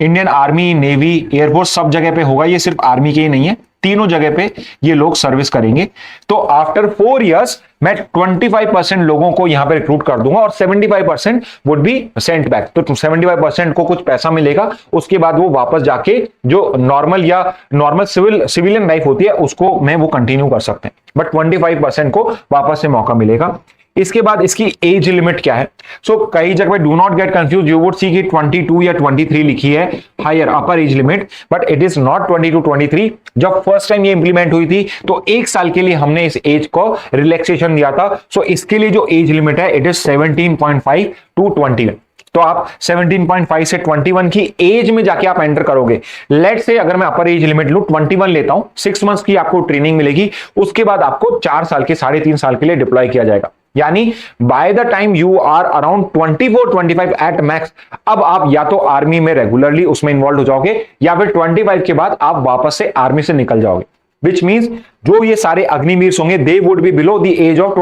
Indian army, navy, air force सब जगह पे होगा, ये सिर्फ आर्मी के ही नहीं है, तीनों जगह पे ये लोग सर्विस करेंगे। तो आफ्टर 4 इयर्स मैं 25% लोगों को यहां पे रिक्रूट कर दूंगा और 75% वुड बी सेंट बैक। तो 75% को कुछ पैसा मिलेगा, उसके बाद वो वापस जाके जो नॉर्मल सिविलियन लाइफ होती है उसको मैं वो कंटिन्यू कर सकते हैं, बट 25% को वापस से मौका मिलेगा। इसके बाद इसकी एज लिमिट क्या है? सो कई जगह do not get confuse, you would see कि 22 या 23 लिखी है higher upper age limit, but it is not 22 23। जब फर्स्ट टाइम ये इंप्लीमेंट हुई थी तो 1 साल के लिए हमने इस एज को रिलैक्सेशन दिया था। सो इसके लिए जो एज लिमिट है इट इज 17.5 टू 21। तो आप 17.5 से 21 की एज में जाके आप एंटर करोगे। लेट से अगर मैं अपर एज लिमिट लूं 21 लेता हूं, 6 मंथ्स की आपको ट्रेनिंग मिलेगी, उसके बाद आपको 4 साल के 3.5 साल के लिए डिप्लॉय किया जाएगा। यानी by the time you are around 24-25 at max, अब आप या तो आर्मी में रेगुलरली उसमें इन्वॉल्व हो जाओगे या फिर 25 के बाद आप वापस से आर्मी से निकल जाओगे। विच मीन्स जो ये सारे अग्निवीर होंगे they would be below the age of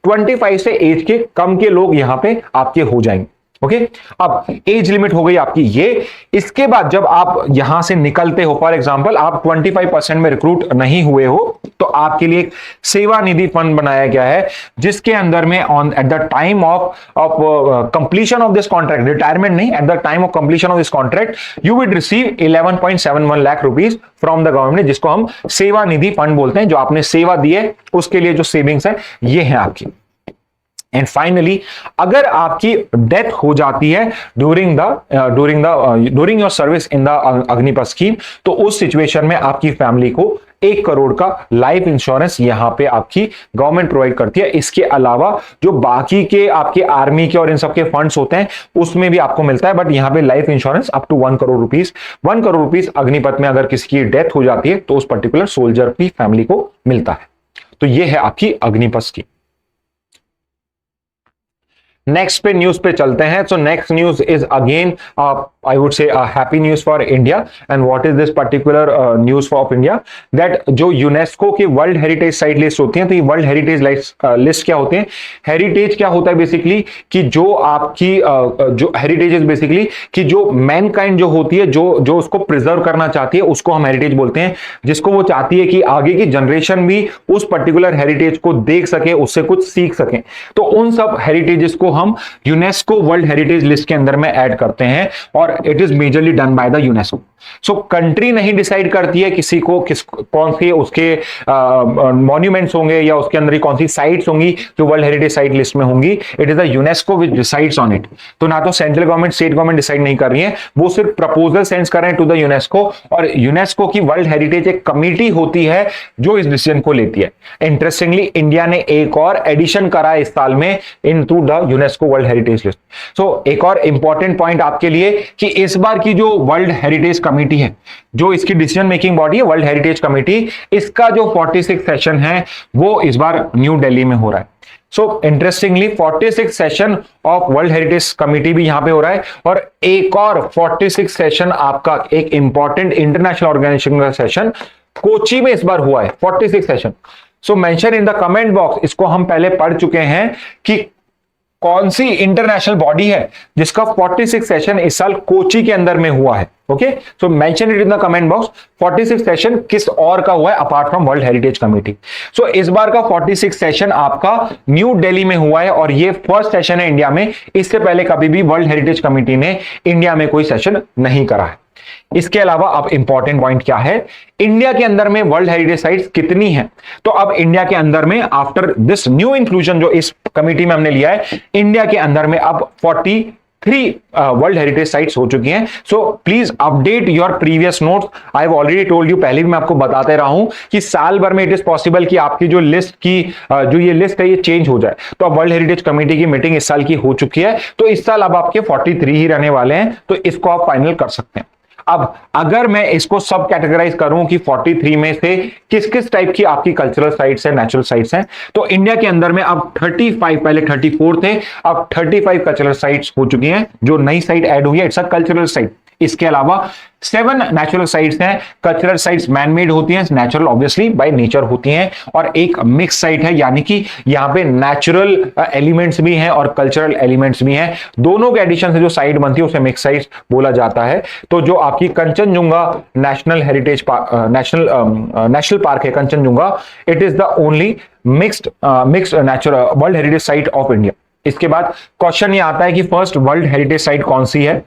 25 से एज के कम के लोग यहां पे आपके हो जाएंगे। ओके, अब एज लिमिट हो गई आपकी ये। इसके बाद जब आप यहां से निकलते हो, फॉर एग्जांपल आप 25% में रिक्रूट नहीं हुए हो, तो आपके लिए एक सेवा निधि फंड बनाया गया है जिसके अंदर में on at the time of completion of this contract, retirement नहीं, at the time of completion of this contract you will receive 11.71 lakh rupees from the government, जिसको हम सेवा निधि फंड बोलते हैं। जो आपने सेवा दी है उसके लिए जो सेविंग्स है ये है आपकी। एंड फाइनली अगर आपकी डेथ हो जाती है during your service in the Agnipath scheme, तो उस सिचुएशन में आपकी फैमिली को 1 करोड़ का लाइफ इंश्योरेंस यहां पे आपकी गवर्नमेंट प्रोवाइड करती है। इसके अलावा जो बाकी के आपके आर्मी के और इन सबके फंड्स होते हैं उसमें भी आपको मिलता है, बट यहां पे life insurance up to 1 crore rupees, 1 crore rupees Agnipath में अगर किसी की डेथ हो जाती है तो उस पर्टिकुलर सोल्जर की फैमिली को मिलता है। तो यह है आपकी अग्निपथ स्कीम। नेक्स्ट पे न्यूज पे चलते हैं। So next news is again I would say happy news for India. And what is this particular news for India? That जो यूनेस्को की वर्ल्ड हेरिटेज साइट लिस्ट होती है, तो ये वर्ल्ड हेरिटेज लिस्ट क्या होते हैं? हेरिटेज क्या होता है बेसिकली कि जो आपकी जो हेरिटेज इज बेसिकली कि जो मैनकाइंड जो होती है, जो उसको प्रिजर्व करना चाहती है उसको हम हेरिटेज बोलते हैं। जिसको वो चाहती है कि आगे की जनरेशन भी उस पर्टिकुलर हेरिटेज को देख सके, उससे कुछ सीख सके, तो उन सब हेरिटेजेस को हम यूनेस्को वर्ल्ड हेरिटेज लिस्ट के अंदर में ऐड करते हैं और it is majorly done by the UNESCO. So country नहीं डिसाइड करती है किसी को कौन से उसके मॉन्यूमेंट्स होंगे या उसके अंदर कौन सी साइट्स होंगी जो वर्ल्ड हेरिटेज साइट लिस्ट में होंगी। It is the UNESCO which decides on it. तो ना तो central government state government decide नहीं कर रही है, वो सिर्फ प्रपोजल सेंड कर रहे हैं टू द यूनेस्को, और यूनेस्को की वर्ल्ड हेरिटेज एक कमिटी होती है जो इस डिसीजन को लेती है। इंटरेस्टिंगली इंडिया ने एक और एडिशन करा इस साल में into the UNESCO world heritage list. So एक और इंपॉर्टेंट पॉइंट आपके लिए कि इस बार की जो वर्ल्ड हेरिटेज कमेटी है, जो इसकी डिसीजन मेकिंग बॉडी है वर्ल्ड हेरिटेज कमेटी, इसका जो 46 सेशन है वो इस बार न्यू दिल्ली में हो रहा है। सो interestingly 46 session of world heritage committee भी यहां पे हो रहा है, और एक और 46 सेशन आपका एक इंपॉर्टेंट इंटरनेशनल ऑर्गेनाइजेशन का सेशन कोची में इस बार हुआ है। 46 session. So mention in the comment box, इसको हम पहले पढ़ चुके हैं कि कौन सी इंटरनेशनल बॉडी है जिसका 46 सेशन इस साल कोची के अंदर में हुआ है। Okay, so mention it in the comment box 46 session किस और का हुआ है apart from world heritage committee. So इस बार का 46 सेशन आपका न्यू दिल्ली में हुआ है और ये फर्स्ट सेशन है इंडिया में। इससे पहले कभी भी वर्ल्ड हेरिटेज कमेटी ने इंडिया में कोई सेशन नहीं करा है। इसके अलावा अब इंपॉर्टेंट पॉइंट क्या है, इंडिया के अंदर में वर्ल्ड हेरिटेज साइट्स कितनी हैं? तो अब इंडिया के अंदर में आफ्टर दिस न्यू इंक्लूजन जो इस कमेटी में हमने लिया है, इंडिया के अंदर में अब 43 वर्ल्ड हेरिटेज साइट्स हो चुकी हैं। So please update your previous notes. I have already told you, पहले भी मैं आपको बताते रहा हूं कि साल भर में इट इज पॉसिबल कि आपकी जो लिस्ट की जो ये लिस्ट है ये चेंज हो जाए। तो अब वर्ल्ड हेरिटेज कमेटी की मीटिंग इस साल की हो चुकी है, तो इस साल अब आपके 43 ही रहने वाले हैं, तो इसको आप फाइनल कर सकते हैं। अब अगर मैं इसको सब कैटेगराइज करूं कि 43 में से किस किस टाइप की आपकी कल्चरल साइट्स हैं, नेचुरल साइट्स हैं, तो इंडिया के अंदर में अब 35, पहले 34 थे, अब 35 कल्चरल साइट्स हो चुकी हैं। जो नई साइट ऐड हुई है इट्स अ कल्चरल साइट। इसके अलावा 7 नेचुरल साइट्स हैं। कल्चरल साइट्स मैन मेड होती हैं, नेचुरल ऑब्वियसली बाय नेचर होती हैं, और एक मिक्स साइट है, यानी कि यहां पे नेचुरल एलिमेंट्स भी हैं और कल्चरल एलिमेंट्स भी हैं। दोनों के एडिशन से जो साइट बनती है उसे मिक्स साइट बोला जाता है। तो जो आपकी Kanchenjunga national heritage park, national park है Kanchenjunga, it is the only mixed natural world heritage site of India. इसके बाद क्वेश्चन ये आता है कि फर्स्ट वर्ल्ड हेरिटेज साइट कौन सी है।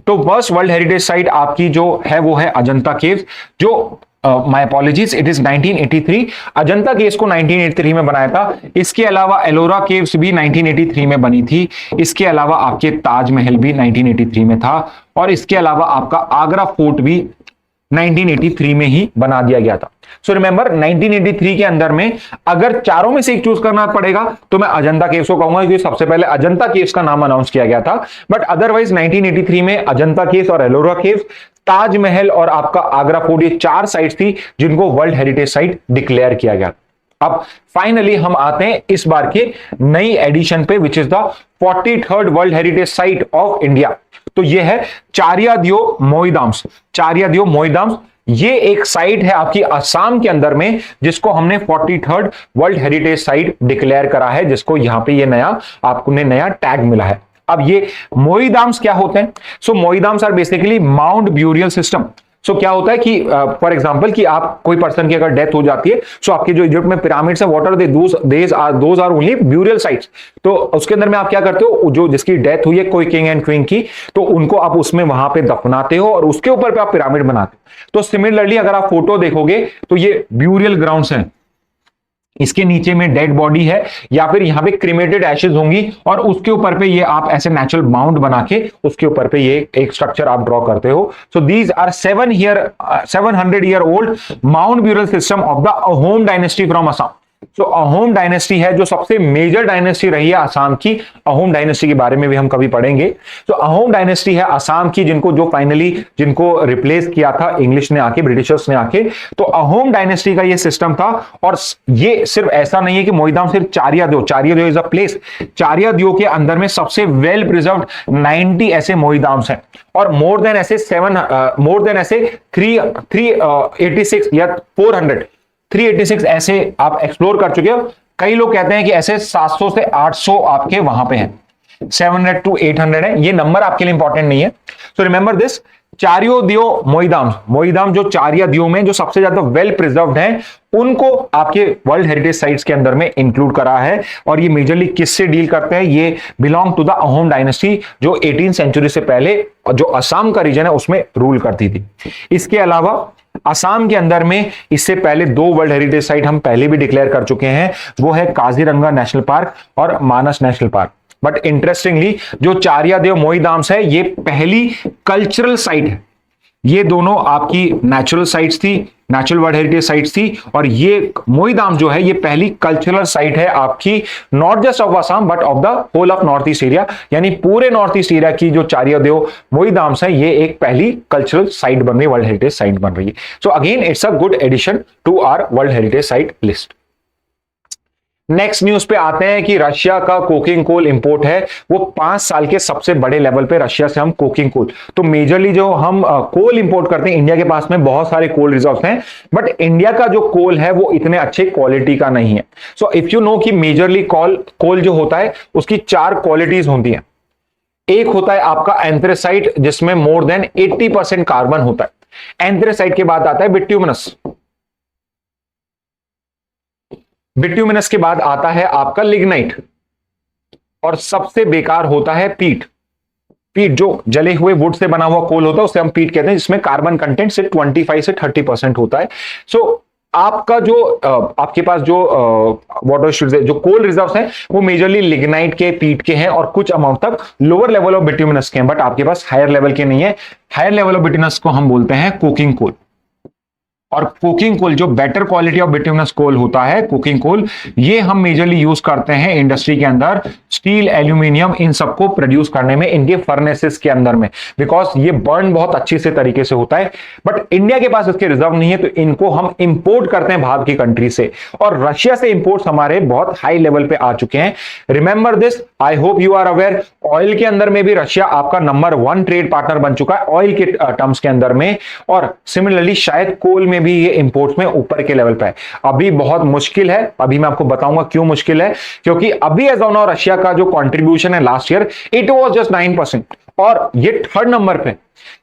तो फर्स्ट वर्ल्ड हेरिटेज साइट आपकी जो है वो है अजंता केव्स, जो my apologies, it is 1983। Ajanta caves को 1983 में बनाया था। इसके अलावा एलोरा केव्स भी 1983 में बनी थी। इसके अलावा आपके ताजमहल भी 1983 में था, और इसके अलावा आपका आगरा फोर्ट भी 1983 में ही बना दिया गया था। सो रिमेंबर 1983 के अंदर में अगर चारों में से एक चूज करना पड़ेगा तो मैं अजंता केव्स को कहूंगा, क्योंकि सबसे पहले अजंता केव्स का नाम अनाउंस किया गया था। बट अदरवाइज 1983 में अजंता केव्स और एलोरा केव्स, ताजमहल और आपका आगरा फोर्ट, ये 4 साइट्स थी जिनको वर्ल्ड हेरिटेज साइट डिक्लेयर किया गया। अब फाइनली हम आते हैं इस बार के नई एडिशन पे, which is the 43rd world heritage site of India. तो ये है चारियादियो मोईदाम्स। चारियादियो मोईदाम्स ये एक साइट है आपकी असम के अंदर में, जिसको हमने 43rd world heritage site declare करा है, जिसको यहां पे ये नया आपको नया टैग मिला है। अब ये मोईदाम्स क्या होते हैं? So Moidams are basically mount burial system. So क्या होता है कि फॉर एग्जांपल कि आप कोई पर्सन की अगर डेथ हो जाती है, सो आपके जो इजिप्ट में पिरामिड्स है, what are they, those are only burial sites. तो उसके अंदर में आप क्या करते हो, जो जिसकी डेथ हुई है कोई किंग एंड क्वीन की, तो उनको आप उसमें वहां पे दफनाते हो और उसके ऊपर पे आप पिरामिड बनाते हो। तो सिमिलरली अगर आप फोटो देखोगे तो ये ब्यूरियल ग्राउंड्स हैं, इसके नीचे में डेड बॉडी है या फिर यहां पे क्रिमेटेड एशेज होंगी, और उसके ऊपर पे ये आप ऐसे नेचुरल माउंट बना के उसके ऊपर पे ये एक स्ट्रक्चर आप ड्रॉ करते हो। So these are 700 year old mount burial system of the Ahom dynasty from Assam. So Ahom dynasty है जो सबसे मेजर डायनेस्टी रही है असम की। अहोम डायनेस्टी के बारे में भी हम कभी पढ़ेंगे। तो अहोम डायनेस्टी है असम की, जिनको रिप्लेस किया था इंग्लिश ने आके, ब्रिटिशर्स ने आके। तो अहोम डायनेस्टी का ये सिस्टम था। और ये सिर्फ ऐसा नहीं है कि मोईदाम सिर्फ चारियादियो इज अ प्लेस। चारियादियो के अंदर में सबसे वेल प्रिजर्व्ड 90 ऐसे मोईदाम्स हैं, और मोर देन ऐसे 386 या 386 ऐसे आप एक्सप्लोर कर चुके हो। कई लोग कहते हैं कि ऐसे 700 से 800 आपके वहां पे हैं। 700 to 800 है, ये नंबर आपके लिए इंपॉर्टेंट नहीं है। सो रिमेंबर दिस, चारियादियो मोईदाम जो चारियादियो में जो सबसे ज्यादा वेल प्रिजर्व्ड हैं, उनको आपके वर्ल्ड हेरिटेज साइट्स के अंदर में इंक्लूड करा है। और ये मेजरली किससे डील करते हैं? ये belong to the Ahom dynasty, जो 18वीं सेंचुरी से पहले जो असम का रीजन है उसमें रूल करती थी। इसके अलावा असम के अंदर में इससे पहले 2 वर्ल्ड हेरिटेज साइट हम पहले भी डिक्लेयर कर चुके हैं, वो है काजीरंगा नेशनल पार्क और मानस नेशनल पार्क। बट इंटरेस्टिंगली जो चारियादियो मोईदाम्स है, ये पहली कल्चरल साइट है। ये दोनों आपकी नेचुरल साइट्स थी, नेचुरल वर्ल्ड हेरिटेज साइट्स थी, और ये मोईदाम जो है ये पहली कल्चरल साइट है आपकी, not just of Assam but of the whole of north east area. यानी पूरे नॉर्थ ईस्ट एरिया की जो चारियादियो मोईदाम्स है, ये एक पहली कल्चरल साइट बन रही है, वर्ल्ड हेरिटेज साइट बन रही है। So again it's a good addition to our world heritage site list. Next news पे आते हैं कि रशिया का कोकिंग कोल इंपोर्ट है, वो 5 साल के सबसे बड़े लेवल पे रशिया से हम कोकिंग कोल, तो मेजरली जो हम कोल इंपोर्ट करते हैं, इंडिया के पास में बहुत सारे कोल रिजर्व्स हैं, बट इंडिया का जो कोल है वो इतने अच्छे क्वालिटी का नहीं है। सो इफ यू नो कि मेजरली कोल जो होता है उसकी 4 क्वालिटीज होती हैं। एक होता है आपका एंथ्रेसाइट, जिसमें मोर देन 80% कार्बन होता है। एंथ्रेसाइट के बाद आता है बिट्यूमिनस, बिट्यूमिनस के बाद आता है आपका लिग्नाइट, और सबसे बेकार होता है पीट। पीट जो जले हुए वुड से बना हुआ कोल होता है, उसे हम पीट कहते हैं, जिसमें कार्बन कंटेंट से 25 से 30% होता है। सो आपका जो आपके पास जो वाटर जो कोल रिजर्व्स हैं वो मेजरली लिग्नाइट के, पीट के हैं, और कुछ अमाउंट तक लोअर लेवल ऑफ बिट्यूमिनस के हैं, बट आपके पास हायर लेवल के नहीं है। हायर लेवल ऑफ बिट्यूमिनस को हम बोलते हैं कोकिंग कोल। और कोकिंग कोल जो बेटर क्वालिटी ऑफ बिटुमिनस कोल होता है, कुकिंग कोल, ये हम मेजरली यूज करते हैं इंडस्ट्री के अंदर, स्टील, एल्यूमिनियम, इन सबको प्रोड्यूस करने में, इनके फर्नेसेस के अंदर में, बिकॉज ये बर्न बहुत अच्छी से तरीके से होता है। बट इंडिया के पास इसके रिजर्व नहीं है, तो इनको हम इंपोर्ट करते हैं बाहर की कंट्री से, और रशिया से इंपोर्ट्स हमारे बहुत हाई लेवल पे आ चुके हैं। Remember this, I hope you are aware, oil के अंदर में भी रशिया आपका नंबर 1 ट्रेड पार्टनर बन चुका है ऑयल के टर्म्स के अंदर में, और सिमिलरली शायद कोल में भी ये इंपोर्ट्स में ऊपर के लेवल पे है। अभी बहुत मुश्किल है, अभी मैं आपको बताऊंगा क्यों मुश्किल है, क्योंकि अभी एज ऑन नाउ रशिया का जो कंट्रीब्यूशन है last year it was just 9%, और ये थर्ड नंबर पे,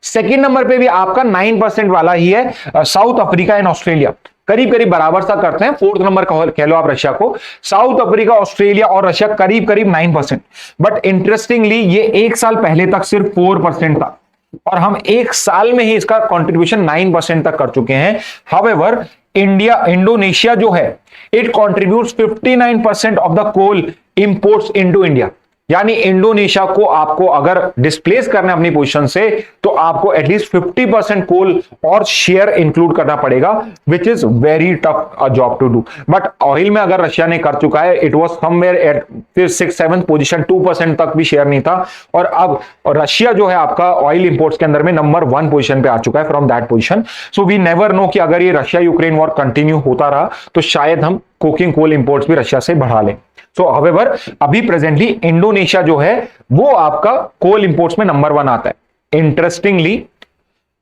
सेकंड नंबर पे भी आपका 9% वाला ही है साउथ अफ्रीका एंड ऑस्ट्रेलिया, करीब करीब बराबर सा करते हैं। फोर्थ नंबर कह लो आप रशिया को, साउथ अफ्रीका, ऑस्ट्रेलिया और रशिया करीब करीब 9%। बट इंटरेस्टिंगली ये एक साल पहले तक सिर्फ 4% था, और हम एक साल में ही इसका कंट्रीब्यूशन 9% तक कर चुके हैं। हाउएवर इंडोनेशिया जो है, it contributes 59% of the coal imports into India, यानी इंडोनेशिया को आपको अगर डिस्प्लेस करना है अपनी पोजीशन से, तो आपको एटलीस्ट 50% कोल और शेयर इंक्लूड करना पड़ेगा, which is very tough job to do. But oil में अगर रशिया ने कर चुका है, it was somewhere at 6-7 position, 2% तक भी शेयर नहीं था, और अब रशिया जो है आपका ऑयल इंपोर्ट्स के अंदर में नंबर 1 पोजीशन पे आ चुका है from that position. So we never know कि अगर ये रशिया यूक्रेन वॉर कंटिन्यू होता रहा तो शायद हम कोकिंग कोल इंपोर्ट्स भी रशिया से बढ़ा लें। सो हाउएवर अभी प्रेजेंटली इंडोनेशिया जो है वो आपका कोल इंपोर्ट्स में नंबर 1 आता है। Interestingly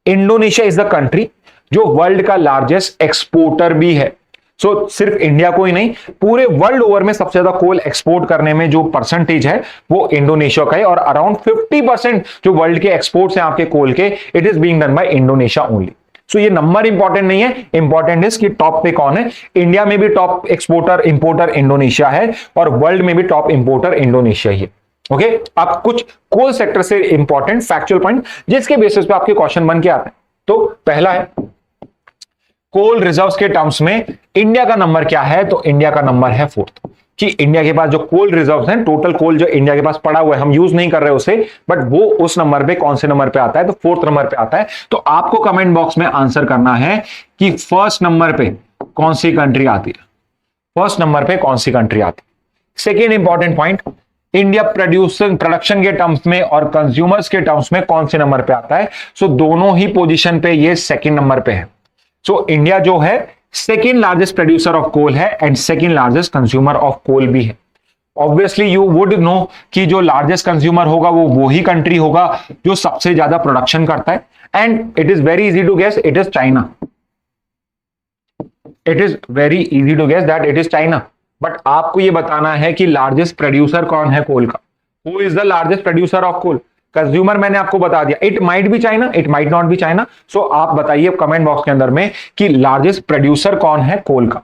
Indonesia is the country जो वर्ल्ड का लार्जेस्ट एक्सपोर्टर भी है। सो सिर्फ इंडिया को ही नहीं, पूरे वर्ल्ड ओवर में सबसे ज्यादा कोल एक्सपोर्ट करने में जो परसेंटेज है वो इंडोनेशिया का है, और अराउंड 50% जो वर्ल्ड के एक्सपोर्ट्स हैं आपके कोल के, it is being done by Indonesia only. So ये नंबर इंपॉर्टेंट नहीं है, इंपॉर्टेंट इज कि टॉप पे कौन है। इंडिया में भी टॉप एक्सपोर्टर इंपोर्टर इंडोनेशिया है, और वर्ल्ड में भी टॉप इंपोर्टर इंडोनेशिया ही है। ओके, अब कुछ कोल सेक्टर से इंपॉर्टेंट फैक्चुअल पॉइंट जिसके बेसिस पे आपके क्वेश्चन बन के आते हैं। तो पहला है कोल रिजर्व्स के टर्म्स में इंडिया का नंबर क्या है, तो इंडिया का नंबर है 4th, कि इंडिया के पास जो कोल रिजर्व्स हैं, टोटल कोल जो इंडिया के पास पड़ा हुआ है, हम यूज नहीं कर रहे उसे, बट वो उस नंबर पे कौन से नंबर पे आता है, तो 4th नंबर पे आता है। तो आपको कमेंट बॉक्स में आंसर करना है कि फर्स्ट नंबर पे कौन सी कंट्री आती है, फर्स्ट नंबर पे कौन सी कंट्री आती है। Second important point, India production के टर्म्स में और कंज्यूमर्स के टर्म्स में कौन से नंबर पे आता है। सो दोनों ही पोजीशन पे ये सेकेंड नंबर पे है। सो इंडिया जो है second largest producer of coal है and second largest consumer of coal भी है। ऑब्वियसली यू वुड नो कि जो लार्जेस्ट कंज्यूमर होगा वो ही कंट्री होगा जो सबसे ज्यादा प्रोडक्शन करता है, and it is very easy to guess, it is China. It is very easy to guess that it is China. But आपको ये बताना है कि लार्जेस्ट प्रोड्यूसर कौन है कोल का, who is the largest producer of coal. Consumer मैंने आपको बता दिया, it might be China, it might not be China. So आप बताइए कमेंट बॉक्स के अंदर में कि लार्जेस्ट प्रोड्यूसर कौन है कोल का।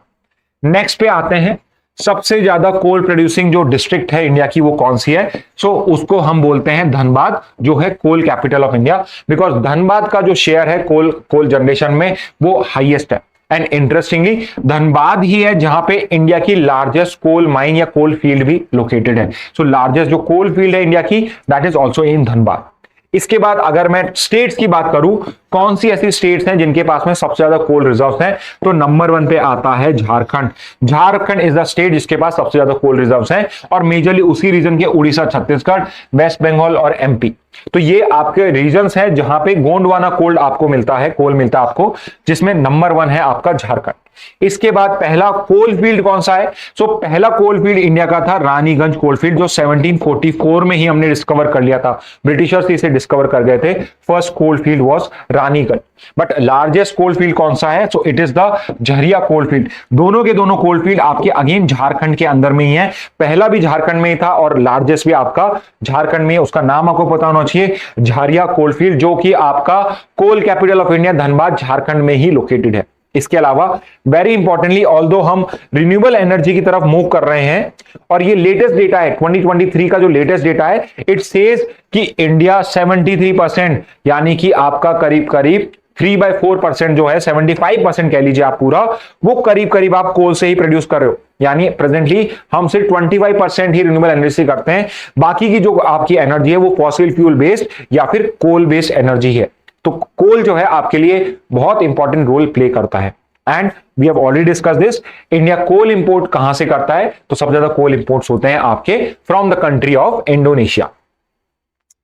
नेक्स्ट पे आते हैं, सबसे ज्यादा कोल प्रोड्यूसिंग जो डिस्ट्रिक्ट है इंडिया की वो कौन सी है। सो उसको हम बोलते हैं धनबाद, जो है coal capital of India, because Dhanbad का जो शेयर है कोल जनरेशन में वो हाईएस्ट है। एंड इंटरेस्टिंगली धनबाद ही है जहां पे इंडिया की लार्जेस्ट कोल माइन या कोल फील्ड भी लोकेटेड है। सो लार्जेस्ट जो कोल फील्ड है इंडिया की, that is also in Dhanbad. इसके बाद अगर मैं स्टेट्स की बात करूं, कौन सी ऐसी स्टेट्स हैं जिनके पास में सबसे ज्यादा कोल रिजर्व्स हैं, तो नंबर 1 पे आता है Jharkhand. Jharkhand is the state जिसके पास सबसे ज्यादा कोल रिजर्व्स हैं, और मेजरली उसी रीजन के उड़ीसा, छत्तीसगढ़, वेस्ट बंगाल और एमपी। तो ये आपके रीजन्स हैं जहां पे गोंडवाना कोल आपको मिलता है, कोल मिलता है आपको, जिसमें नंबर 1 है आपका झारखंड। इसके बाद पहला कोल फील्ड कौन सा है, सो पहला कोल फील्ड इंडिया का था रानीगंज कोल फील्ड, जो 1744 में ही हमने डिस्कवर कर लिया था, ब्रिटिशर्स इसे डिस्कवर कर गए थे। First coal field was Raniganj. But largest coal field कौन सा है, so it is the Jharia coal field. दोनों के दोनों कोल फील्ड आपके अगेन झारखंड के अंदर में ही है, पहला भी झारखंड में ही था और लार्जेस्ट भी आपका झारखंड में। उसका नाम आपको पता होना चाहिए, झरिया कोल फील्ड, जो कि आपका coal capital of India Dhanbad Jharkhand में ही लोकेटेड है। इसके अलावा वेरी इंपॉर्टेंटली, ऑल्दो हम रिन्यूएबल एनर्जी की तरफ मूव कर रहे हैं, और ये लेटेस्ट डेटा है 2023 का जो लेटेस्ट डेटा है, इट सेज कि इंडिया 73%, यानी कि आपका करीब करीब 3/4% जो है, 75% कह लीजिए आप पूरा, वो करीब करीब आप कोल से ही प्रोड्यूस कर रहे हो। यानी प्रेजेंटली हम सिर्फ 25% ही रिन्यूएबल एनर्जी करते हैं, बाकी की जो आपकी एनर्जी है वो फॉसिल फ्यूल बेस्ड या फिर कोल बेस्ड एनर्जी है। तो कोल जो है आपके लिए बहुत इंपॉर्टेंट रोल प्ले करता है। And we have already discuss this, India coal import कहां से करता है, तो सबसे ज्यादा कोल इंपोर्ट्स होते हैं आपके from the country of Indonesia.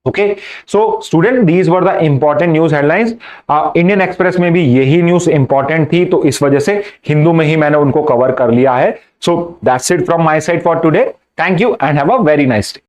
Okay, so student these were the important news headlines. Indian express में भी यही न्यूज इंपॉर्टेंट थी, तो इस वजह से हिंदू में ही मैंने उनको कवर कर लिया है। So that's it from my side for today. Thank you and have a very nice day.